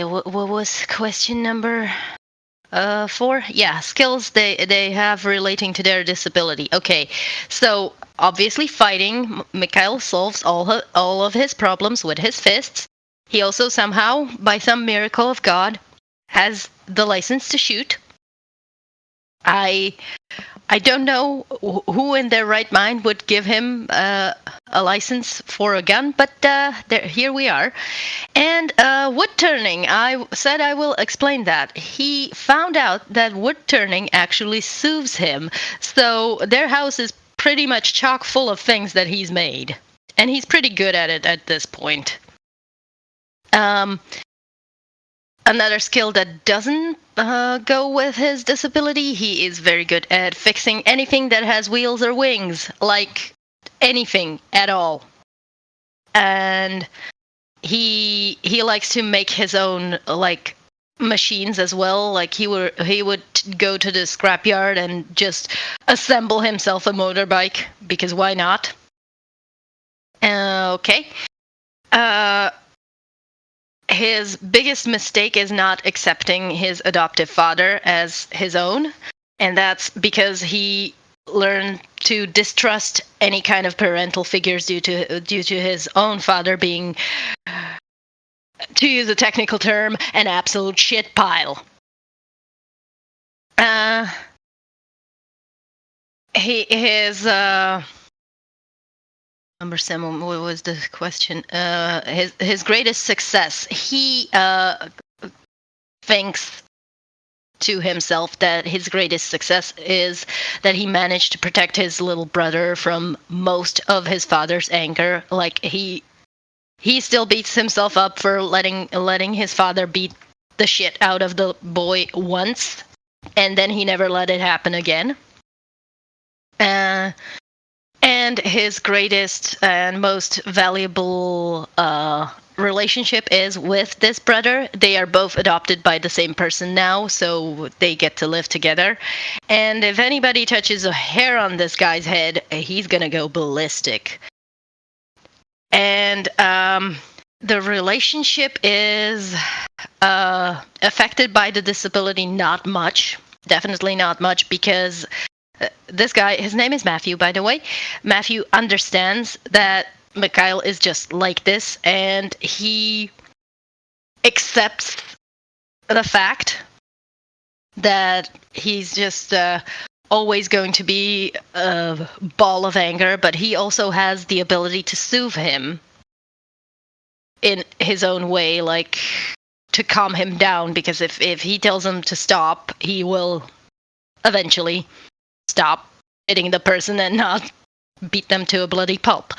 what was question number 4? Yeah, skills they have relating to their disability. Okay, so obviously fighting, Mikhail solves all of his problems with his fists. He also somehow, by some miracle of God, has the license to shoot. I don't know who in their right mind would give him a license for a gun, but here we are. And wood turning, I said I will explain that. He found out that wood turning actually soothes him, so their house is pretty much chock full of things that he's made. And he's pretty good at it at this point. Another skill that doesn't go with his disability, he is very good at fixing anything that has wheels or wings, like anything at all. And he likes to make his own like machines as well. Like he would go to the scrapyard and just assemble himself a motorbike because why not? Okay. His biggest mistake is not accepting his adoptive father as his own, and that's because he learned to distrust any kind of parental figures due to his own father being, to use a technical term, an absolute shit pile. His number 7, what was the question? His greatest success. He thinks to himself that his greatest success is that he managed to protect his little brother from most of his father's anger. Like he still beats himself up for letting his father beat the shit out of the boy once, and then he never let it happen again. And his greatest and most valuable relationship is with this brother. They are both adopted by the same person now, so they get to live together. And if anybody touches a hair on this guy's head, he's gonna go ballistic. And the relationship is affected by the disability not much. Definitely not much, because this guy, his name is Matthew, by the way. Matthew understands that Mikhail is just like this, and he accepts the fact that he's just always going to be a ball of anger, but he also has the ability to soothe him in his own way, like to calm him down, because if he tells him to stop, he will eventually stop hitting the person and not beat them to a bloody pulp.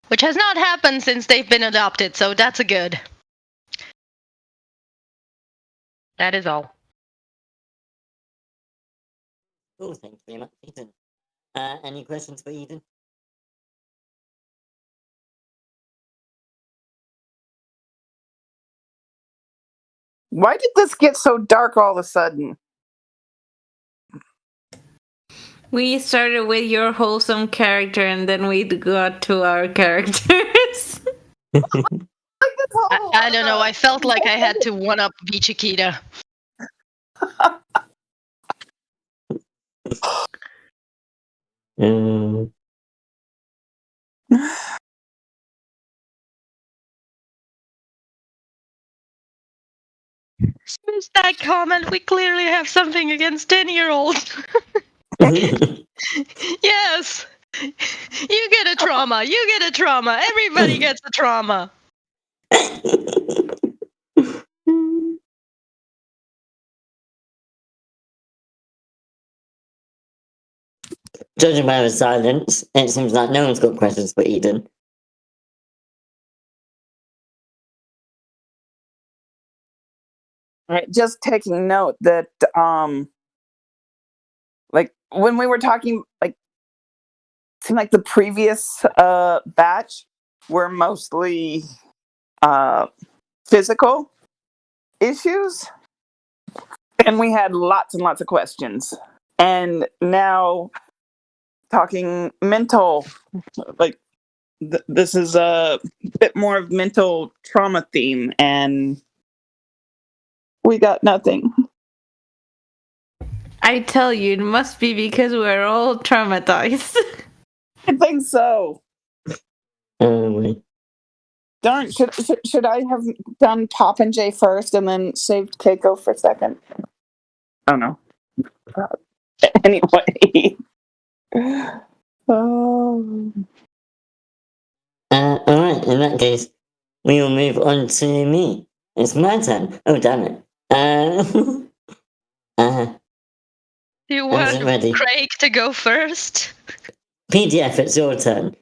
Which has not happened since they've been adopted, so that's a good. That is all. Cool, thank you very much, Eden. Any questions for Eden? Why did this get so dark all of a sudden? We started with your wholesome character, and then we got to our characters. I don't know. I felt like I had to one up Vichikita. Missed that comment. We clearly have something against 10-year-olds. Yes. You get a trauma. You get a trauma. Everybody gets a trauma. Judging by the silence, it seems like no one's got questions for Eden. All right, just taking note that like when we were talking, like it seemed like the previous batch were mostly physical issues, and we had lots and lots of questions. And now talking mental, like this is a bit more of mental trauma theme, and we got nothing. I tell you, it must be because we're all traumatized. I think so. Wait. Darn, should I have done Pop and J first and then saved Keiko for second? Oh no. Anyway. Oh. Alright, in that case, we will move on to me. It's my turn. Oh, damn it. Do you I wasn't want ready. Craig to go first? PDF, it's your turn.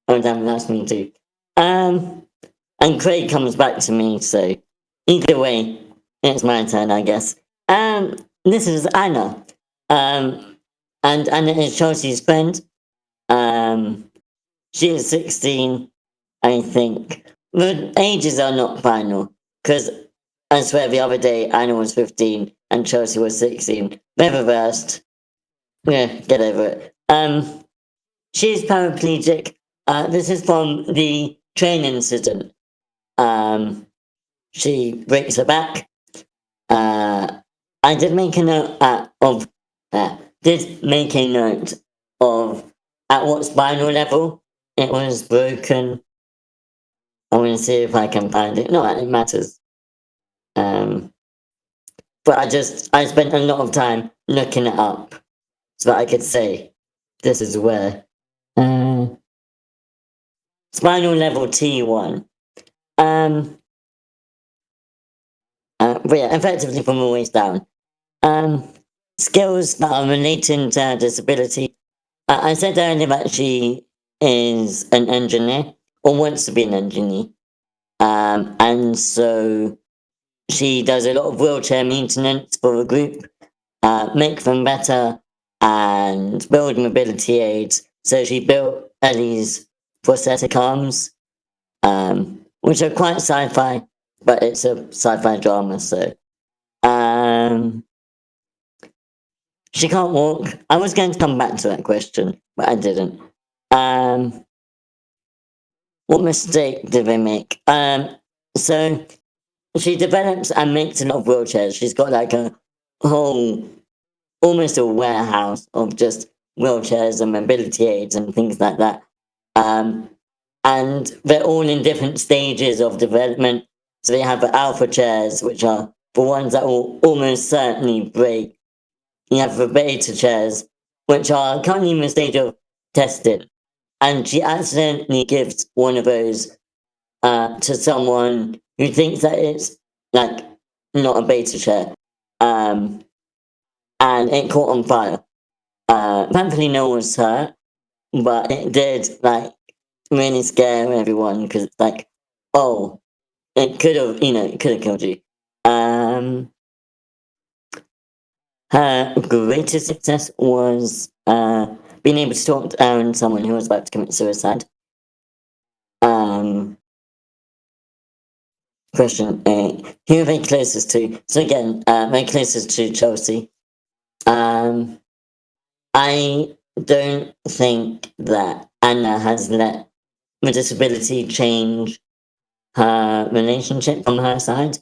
Oh, damn, that's me too. And Craig comes back to me, so either way, it's my turn, I guess. This is Anna. And Anna is Chelsea's friend. She is 16, I think. The ages are not final, because I swear the other day Anna was 15 and Chelsea was 16. They're reversed. Yeah, get over it. She's paraplegic. This is from the train incident. She breaks her back. I did make a note did make a note of at what spinal level it was broken. I want to see if I can find it. Not that it matters. But I spent a lot of time looking it up so that I could say this is where. Spinal level T1. But yeah, effectively from the waist down. Skills that are relating to her disability. I said earlier that she is an engineer, or wants to be an engineer. And so she does a lot of wheelchair maintenance for the group, make them better, and build mobility aids. So she built Ellie's prosthetic arms, which are quite sci-fi, but it's a sci-fi drama, so. She can't walk. I was going to come back to that question, but I didn't. What mistake did they make? So she develops and makes a lot of wheelchairs. She's got like a whole, almost a warehouse of just wheelchairs and mobility aids and things like that. And they're all in different stages of development. So they have the alpha chairs, which are the ones that will almost certainly break. You have the beta chairs, which are currently in the stage of testing. And she accidentally gives one of those to someone who thinks that it's like not a beta chair. And it caught on fire. Thankfully no one was hurt, but it did like really scare everyone because it's like, oh, it could have, it could have killed you. Her greatest success was being able to talk down someone who was about to commit suicide. Question 8. Who are they closest to? So again, they're closest to Chelsea. I don't think that Anna has let the disability change her relationship from her side.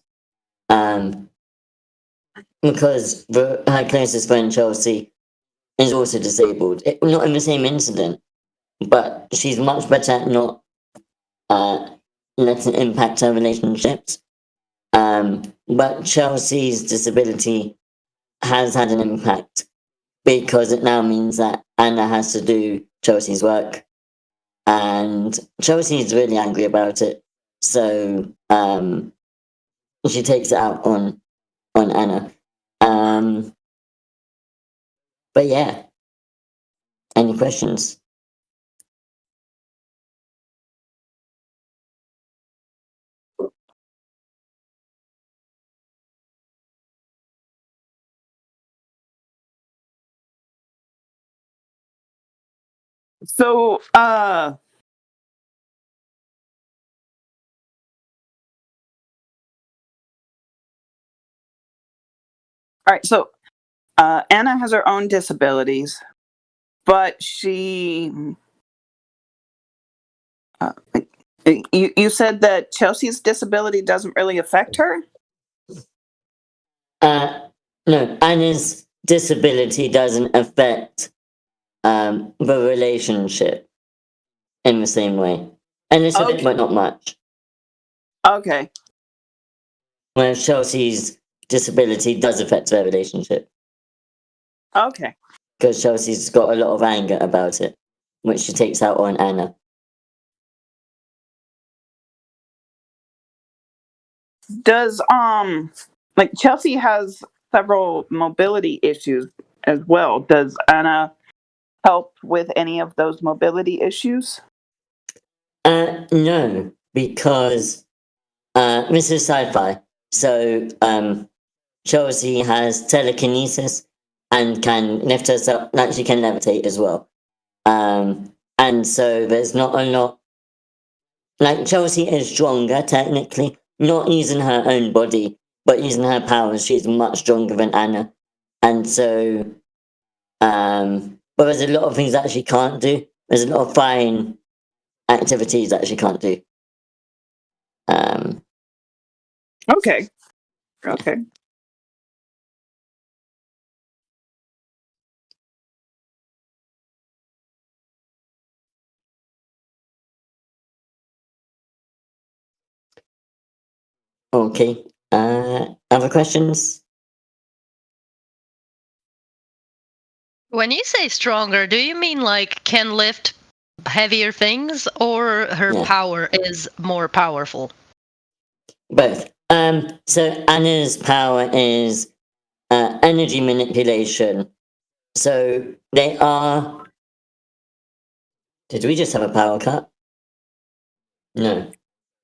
Because her closest friend Chelsea is also disabled. Not in the same incident, but she's much better at not letting it impact her relationships. But Chelsea's disability has had an impact because it now means that Anna has to do Chelsea's work, and Chelsea's really angry about it. So she takes it out on Anna. But yeah, any questions? So, all right. So, Anna has her own disabilities, but she. You said that Chelsea's disability doesn't really affect her? No, Anna's disability doesn't affect the relationship in the same way. A little bit, Okay. but not much. Okay. Whereas Chelsea's disability does affect their relationship. Okay. Because Chelsea's got a lot of anger about it, which she takes out on Anna. Does like Chelsea has several mobility issues as well. Does Anna help with any of those mobility issues? No, because this is sci-fi. So Chelsea has telekinesis and can lift herself, like she can levitate as well. And so there's not a lot. Like Chelsea is stronger technically, not using her own body, but using her powers. She's much stronger than Anna, and so but there's a lot of things that she can't do. There's a lot of fine activities that she can't do. Okay. Okay. Okay. Other questions? When you say stronger, do you mean like can lift heavier things, or her Yeah. power is more powerful? Both. So Anna's power is energy manipulation. So they are. Did we just have a power cut? No,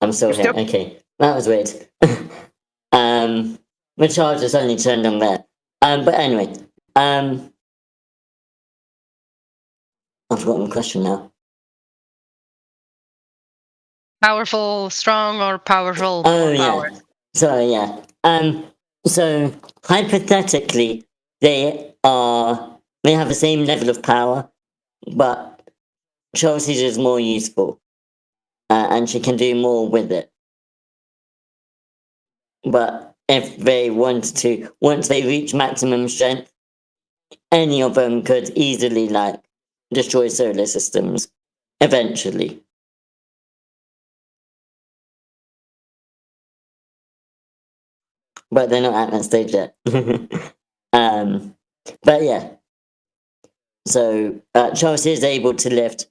I'm still here. Okay, that was weird. The charger suddenly turned on there. But anyway, I've forgotten the question now. Powerful, strong, or powerful? Oh more yeah. power? Sorry, yeah. So hypothetically, they have the same level of power, but Chelsea's is more useful, and she can do more with it. But if they wanted to, once they reach maximum strength, any of them could easily destroy solar systems eventually. But they're not at that stage yet. But yeah. So Chelsea is able to lift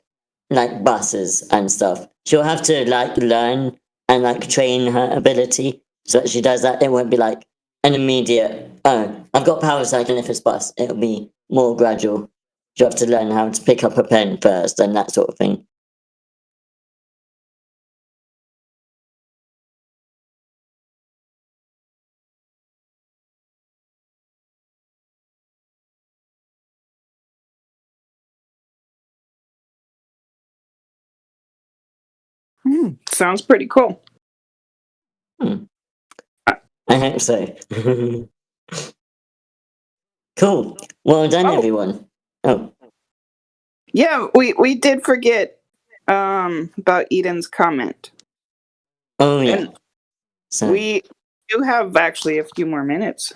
buses and stuff. She'll have to learn and train her ability so that she does that. It won't be like an immediate, oh, I've got power so I can lift this bus. It'll be more gradual. She'll have to learn how to pick up a pen first and that sort of thing. Sounds pretty cool. I hope so. Cool. Well done, everyone. Oh. Yeah, we did forget about Eden's comment. Oh yeah. And so we do have actually a few more minutes.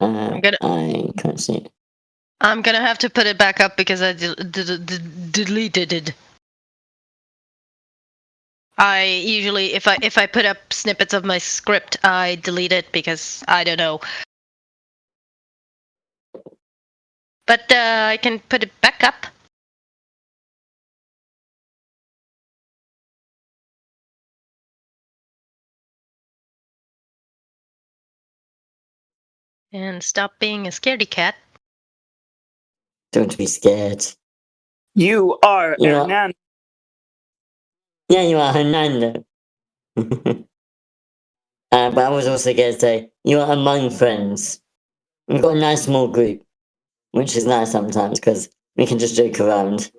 I'm gonna- I can't see it. I'm gonna have to put it back up because I deleted it. I usually, if I put up snippets of my script, I delete it because I don't know. but I can put it back up. And stop being a scaredy cat. Don't be scared. You are You are- Hernando. Yeah, you are Hernando. But I was also going to say, you are among friends. We've got a nice small group, which is nice sometimes because we can just joke around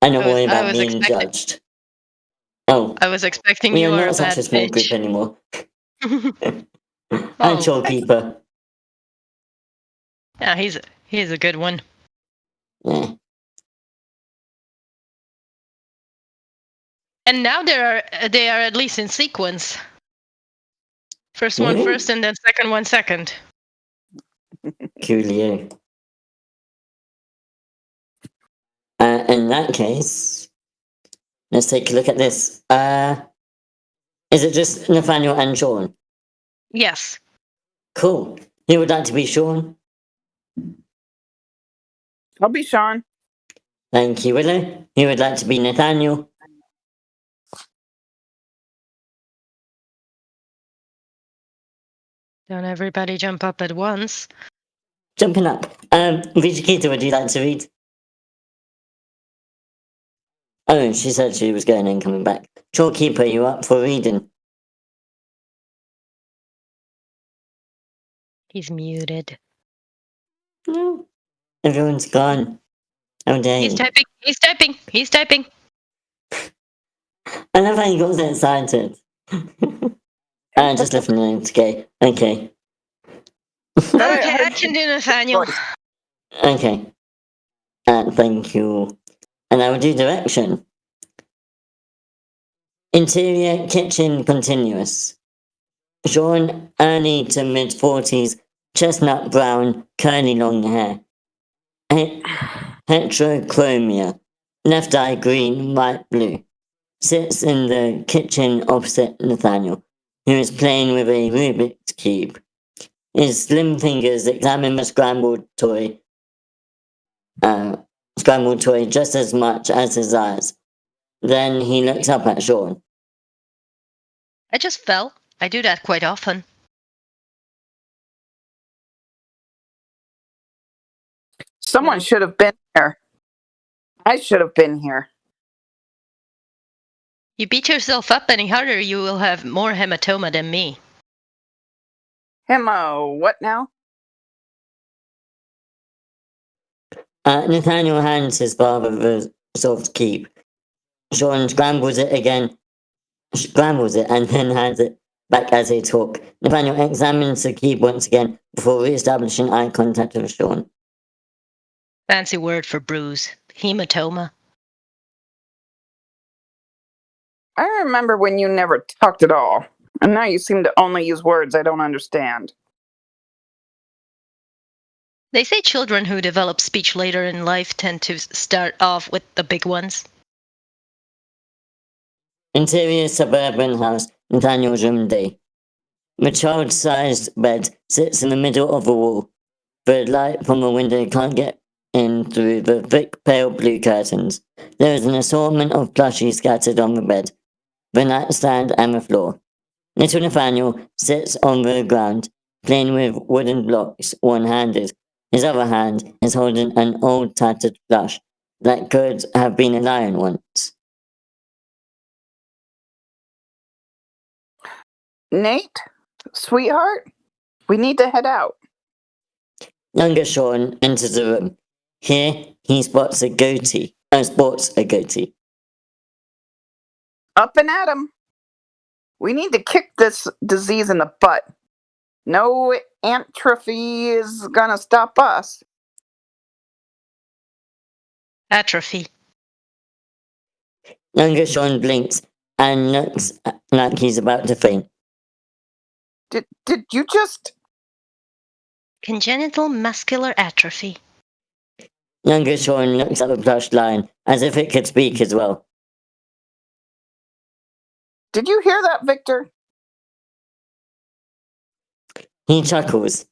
and not worry about being judged. Oh, I was expecting we you are are a not such bad a small group bitch. anymore. Oh. I'm Showkeeper. Yeah, he's a good one. Yeah. And now they are at least in sequence. First one Really? first, and then second one second. Coolio. In that case, let's take a look at this. Is it just Nathaniel and Sean? Yes. Cool. Who would like to be Sean? I'll be Sean. Thank you, Willow. Who would like to be Nathaniel? Don't everybody jump up at once. Jumping up. Vijikita, would you like to read? Oh, she said she was going and coming back. Showkeeper, you up for reading? He's muted. No. Everyone's gone. Oh, dang. He's typing. He's typing. He's typing. I love how you got so excited. Just listening to go. Okay. Okay, I can do Nathaniel. Okay. Thank you. And I will do direction. Interior kitchen continuous. Sean, early to mid 40s, chestnut brown, curly long hair. Heterochromia. Left eye green, right blue. Sits in the kitchen opposite Nathaniel, who is playing with a Rubik's Cube. His slim fingers examine the scrambled toy just as much as his eyes. Then he looks up at Sean. I just fell. I do that quite often. Someone should have been here. I should have been here. You beat yourself up any harder, you will have more hematoma than me. What now? Nathaniel hands his father the soft keep. Sean scrambles it and then hands it back as they talk. Nathaniel examines the keep once again before re-establishing eye contact with Sean. Fancy word for bruise. Hematoma. I remember when you never talked at all, and now you seem to only use words I don't understand. They say children who develop speech later in life tend to start off with the big ones. Interior suburban house, Nathaniel's room day. The child-sized bed sits in the middle of a wall. The light from the window can't get in through the thick pale blue curtains. There is an assortment of plushies scattered on the bed, the nightstand and the floor. Little Nathaniel sits on the ground, playing with wooden blocks one-handed. His other hand is holding an old tattered plush that could have been a lion once. Nate, sweetheart, we need to head out. Younger Sean enters the room. Here he sports a goatee. Up and at 'em. We need to kick this disease in the butt. No atrophy is gonna stop us. Atrophy. Younger Sean blinks and looks like he's about to faint. Did you just... Congenital muscular atrophy. Younger Sean looks at the plush lion as if it could speak as well. Did you hear that, Victor? He chuckles.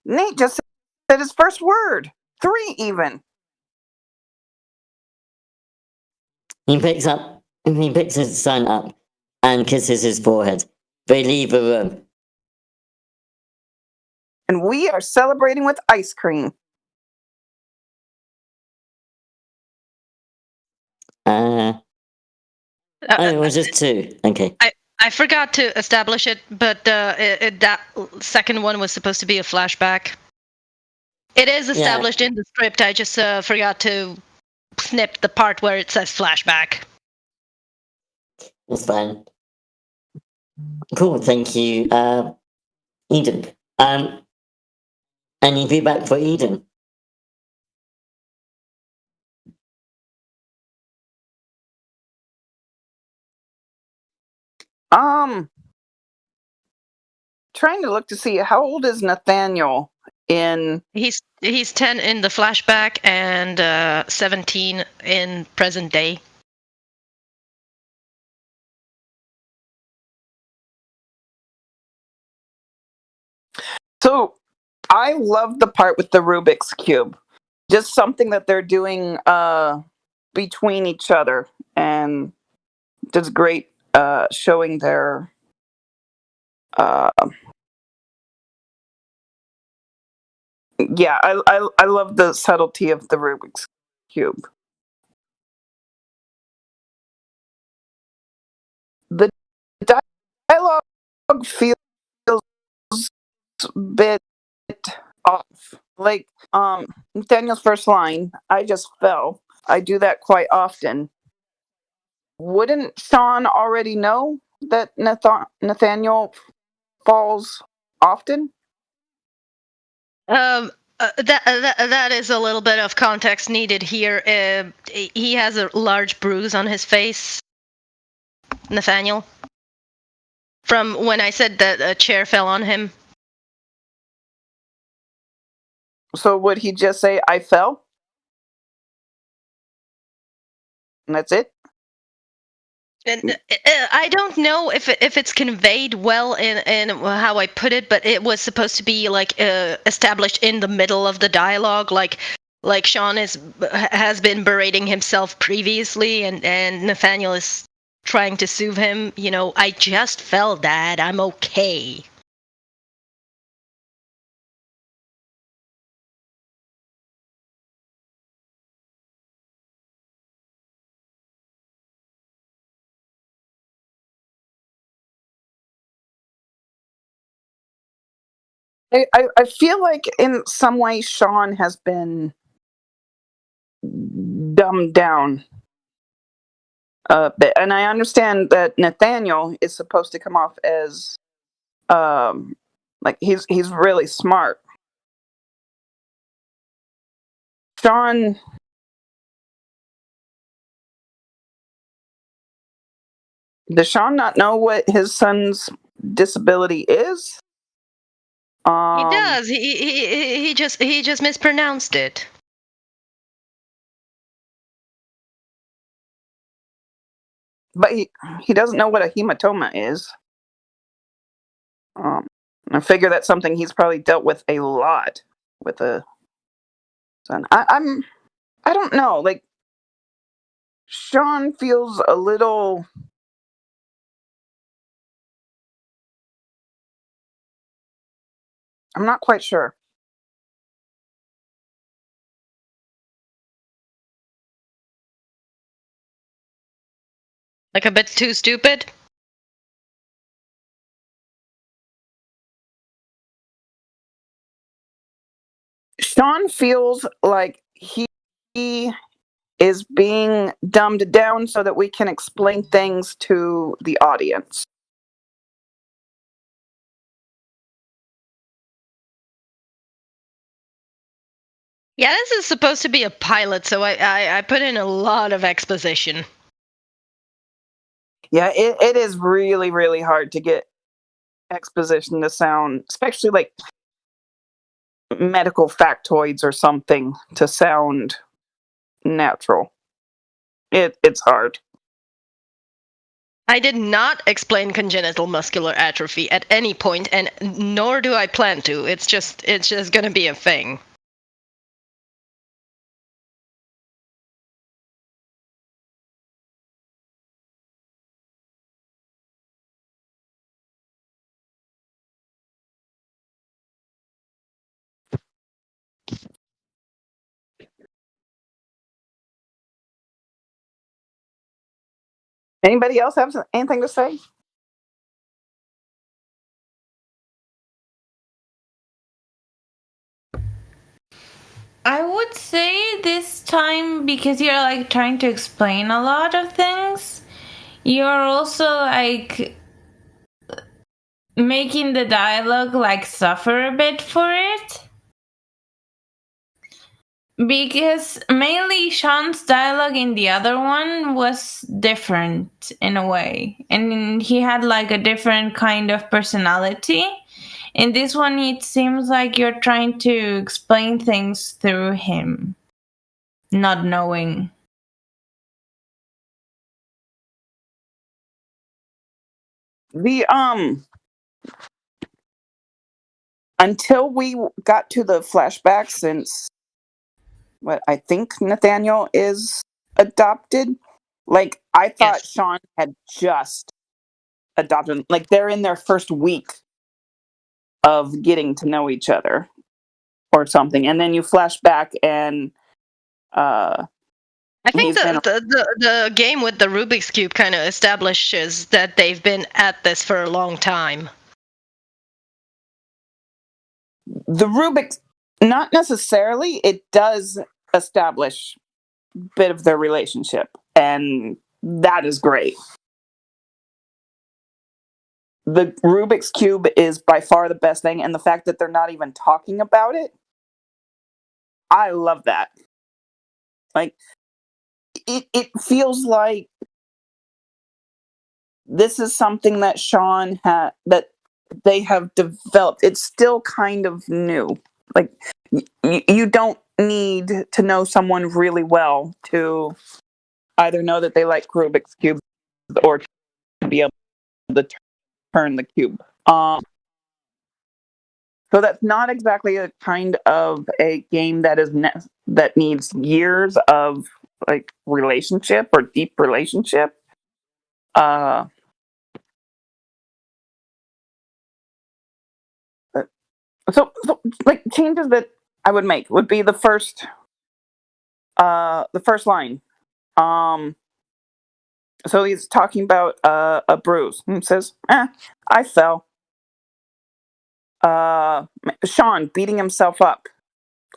Nate just said his first word. 3 even. He picks his son up and kisses his forehead. They leave the room. And we are celebrating with ice cream. Oh, it was just 2. Okay. I forgot to establish it, but that second one was supposed to be a flashback. It is established in the script. I just forgot to snip the part where it says flashback. That's fine. Cool, thank you, Eden. Any feedback for Eden? Trying to look to see how old is Nathaniel in. He's 10 in the flashback and 17 in present day. So I love the part with the Rubik's Cube. Just something that they're doing between each other, and just great showing their yeah, I love the subtlety of the Rubik's Cube. The dialogue feels a bit off. Like Nathaniel's first line, I just fell. I do that quite often. Wouldn't Sean already know that Nathaniel falls often? That is a little bit of context needed here. He has a large bruise on his face, Nathaniel, from when I said that a chair fell on him. So would he just say, I fell? And that's it? And I don't know if it's conveyed well in how I put it, but it was supposed to be like established in the middle of the dialogue, like Sean has been berating himself previously, and Nathaniel is trying to soothe him. You know, I just fell, Dad. I'm okay. I feel like in some way Sean has been dumbed down a bit. And I understand that Nathaniel is supposed to come off as like he's really smart. Sean does Sean not know what his son's disability is? He does. He just mispronounced it. But he doesn't know what a hematoma is. I figure that's something he's probably dealt with a lot with a son. I don't know. Like Sean feels a little. I'm not quite sure. Like a bit too stupid? Sean feels like he is being dumbed down so that we can explain things to the audience. Yeah, this is supposed to be a pilot, so I put in a lot of exposition. Yeah, it is really, really hard to get exposition to sound, especially like medical factoids or something, to sound natural. It's hard. I did not explain congenital muscular atrophy at any point, and nor do I plan to. It's just going to be a thing. Anybody else have anything to say? I would say this time, because you're like trying to explain a lot of things, you're also like making the dialogue like suffer a bit for it. Because mainly Sean's dialogue in the other one was different in a way. And he had like a different kind of personality. In this one, it seems like you're trying to explain things through him, not knowing. The until we got to the flashback, since what I think Nathaniel is adopted, like I thought Yes. Sean had just adopted, like they're in their first week of getting to know each other or something, and then you flash back and I think he's been the game with the Rubik's Cube kind of establishes that they've been at this for a long time. the Rubik's, not necessarily. It does establish a bit of their relationship, and that is great. The Rubik's Cube is by far the best thing, and the fact that they're not even talking about it, I love that. Like, it feels like this is something that Sean had, that they have developed. It's still kind of new. Like, you don't need to know someone really well to either know that they like Rubik's Cube or to be able to turn the cube. So that's not exactly a kind of a game that is that needs years of like relationship or deep relationship. Uh, so like changes that I would make would be the first line. Um, so he's talking about a bruise. He says, I fell. Sean beating himself up.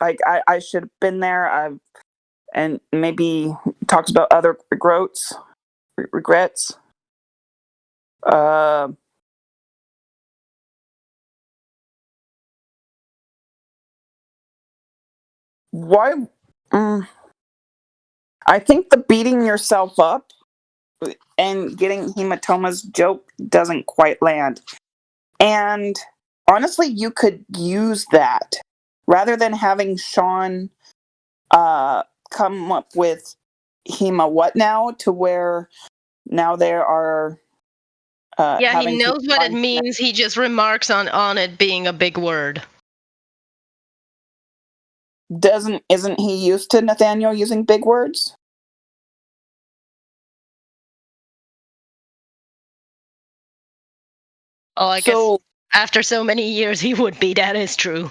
Like I should have been there. And maybe talks about other regrets. Uh, why? I think the beating yourself up and getting hematomas joke doesn't quite land. And honestly, you could use that rather than having Sean come up with Hema what now, to where now there are Yeah, he having to knows what it means. He just remarks on it being a big word. isn't he used to Nathaniel using big words? Oh, I guess after so many years, he would be. That is true.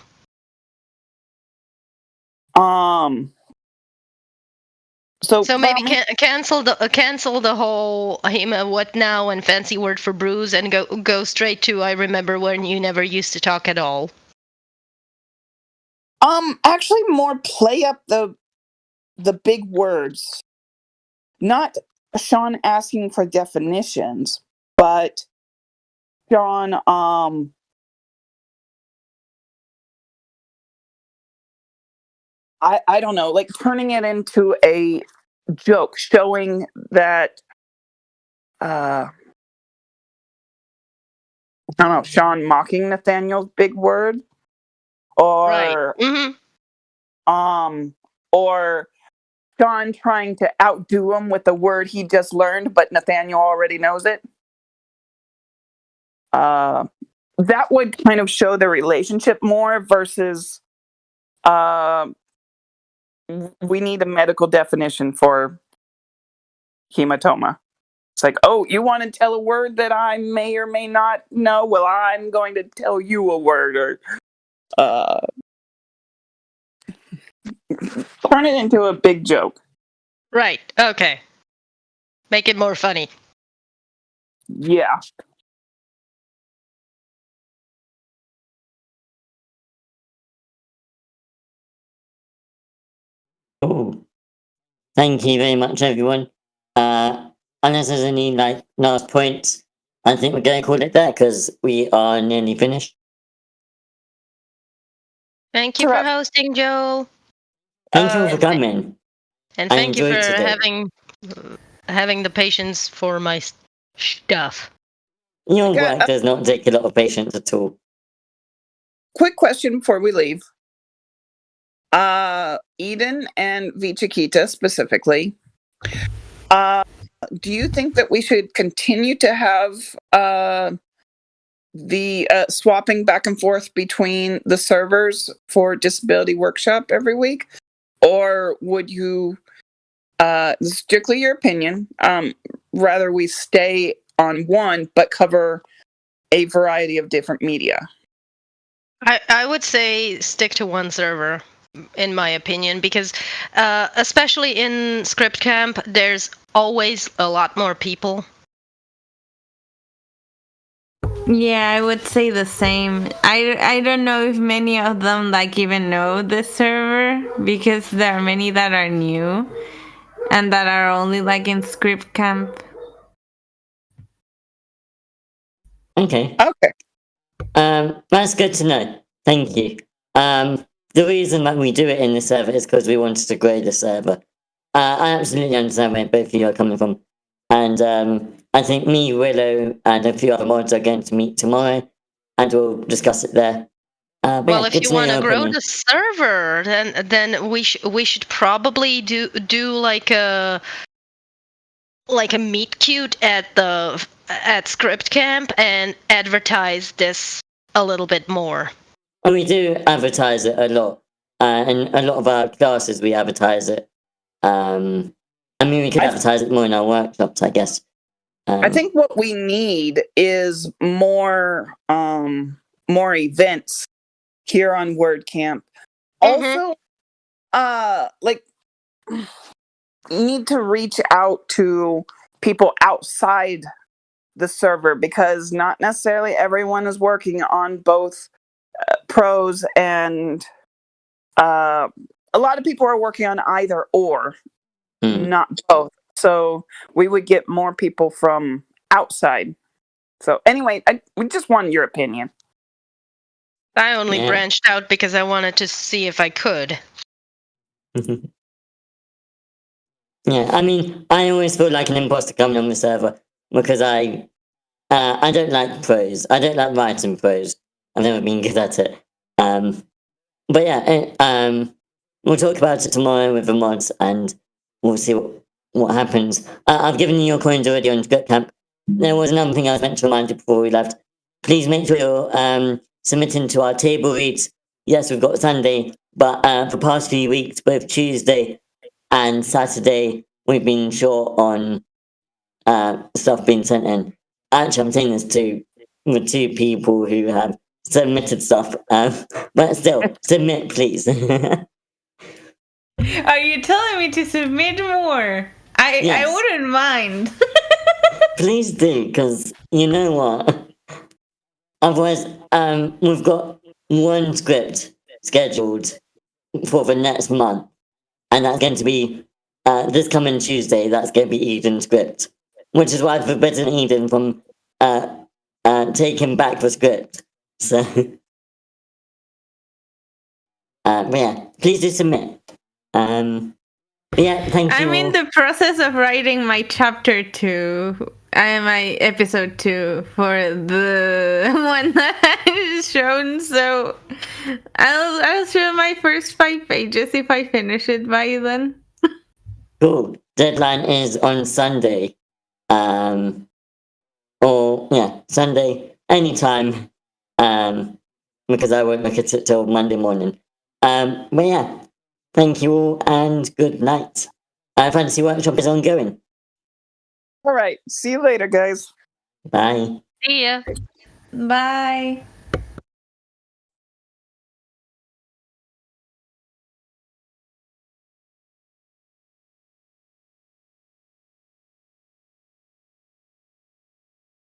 So maybe cancel the whole Hema what now and fancy word for bruise and go straight to I remember when you never used to talk at all. Actually more play up the big words. Not Sean asking for definitions, but Sean I don't know, like turning it into a joke, showing that I don't know, Sean mocking Nathaniel's big word, or right. or Sean trying to outdo him with a word he just learned, but Nathaniel already knows it. That would kind of show the relationship more versus we need a medical definition for hematoma. It's like, oh, you want to tell a word that I may or may not know? Well, I'm going to tell you a word, or turn it into a big joke. Right. Okay. Make it more funny. Yeah. Cool. Thank you very much, everyone. Unless there's any last points, I think we're going to call it there because we are nearly finished. Thank you for hosting, Joe. Thank you all for coming. And I thank you for enjoyed today. having the patience for my stuff. Your work does not take a lot of patience at all. Quick question before we leave. Eden and Vichikita specifically. Do you think that we should continue to have the swapping back and forth between the servers for Disability Workshop every week? Or would you, strictly your opinion, rather we stay on one but cover a variety of different media? I would say stick to one server, in my opinion, because especially in Script Camp, there's always a lot more people. Yeah, I would say the same. I don't know if many of them even know the server, because there are many that are new and that are only in Script Camp. Okay. Okay. That's good to know. Thank you. The reason that we do it in the server is because we wanted to grow the server. I absolutely understand where both of you are coming from. And I think me, Willow, and a few other mods are going to meet tomorrow, and we'll discuss it there. Well, if you want to grow the server, then we should probably do a meet cute at Script Camp and advertise this a little bit more. And we do advertise it a lot. In a lot of our classes, we advertise it. We could advertise it more in our workshops, I guess. I think what we need is more events here on WordCamp. Also, you need to reach out to people outside the server, because not necessarily everyone is working on both pros, and a lot of people are working on either or, not both. So we would get more people from outside. So anyway, we just wanted your opinion. I only branched out because I wanted to see if I could. Yeah, I always feel like an imposter coming on the server because I don't like prose. I don't like writing prose. I've never been good at it. But yeah, we'll talk about it tomorrow with the mods, and we'll see what happens. I've given you your coins already on Script Camp. There was another thing I was meant to remind you before we left. Please make sure you're submitting to our table reads. Yes, we've got Sunday, but for the past few weeks, both Tuesday and Saturday, we've been short on stuff being sent in. Actually, I'm saying this to the two people who have submitted stuff, but still, submit, please. Are you telling me to submit more? I wouldn't mind. Please do, because you know what? Otherwise, we've got one script scheduled for the next month, and that's going to be this coming Tuesday. That's going to be Eden's script, which is why I've forbidden Eden from taking back the script. So, but yeah, please do submit. Yeah, thank you. I'm in the process of writing my chapter 2. My episode 2 for the one that is shown, so I'll show my first 5 pages if I finish it by then. Cool. Deadline is on Sunday. Sunday, anytime. Because I won't look at it till Monday morning. But yeah, thank you all and good night. Fantasy Workshop is ongoing. All right. See you later, guys. Bye. See ya. Bye.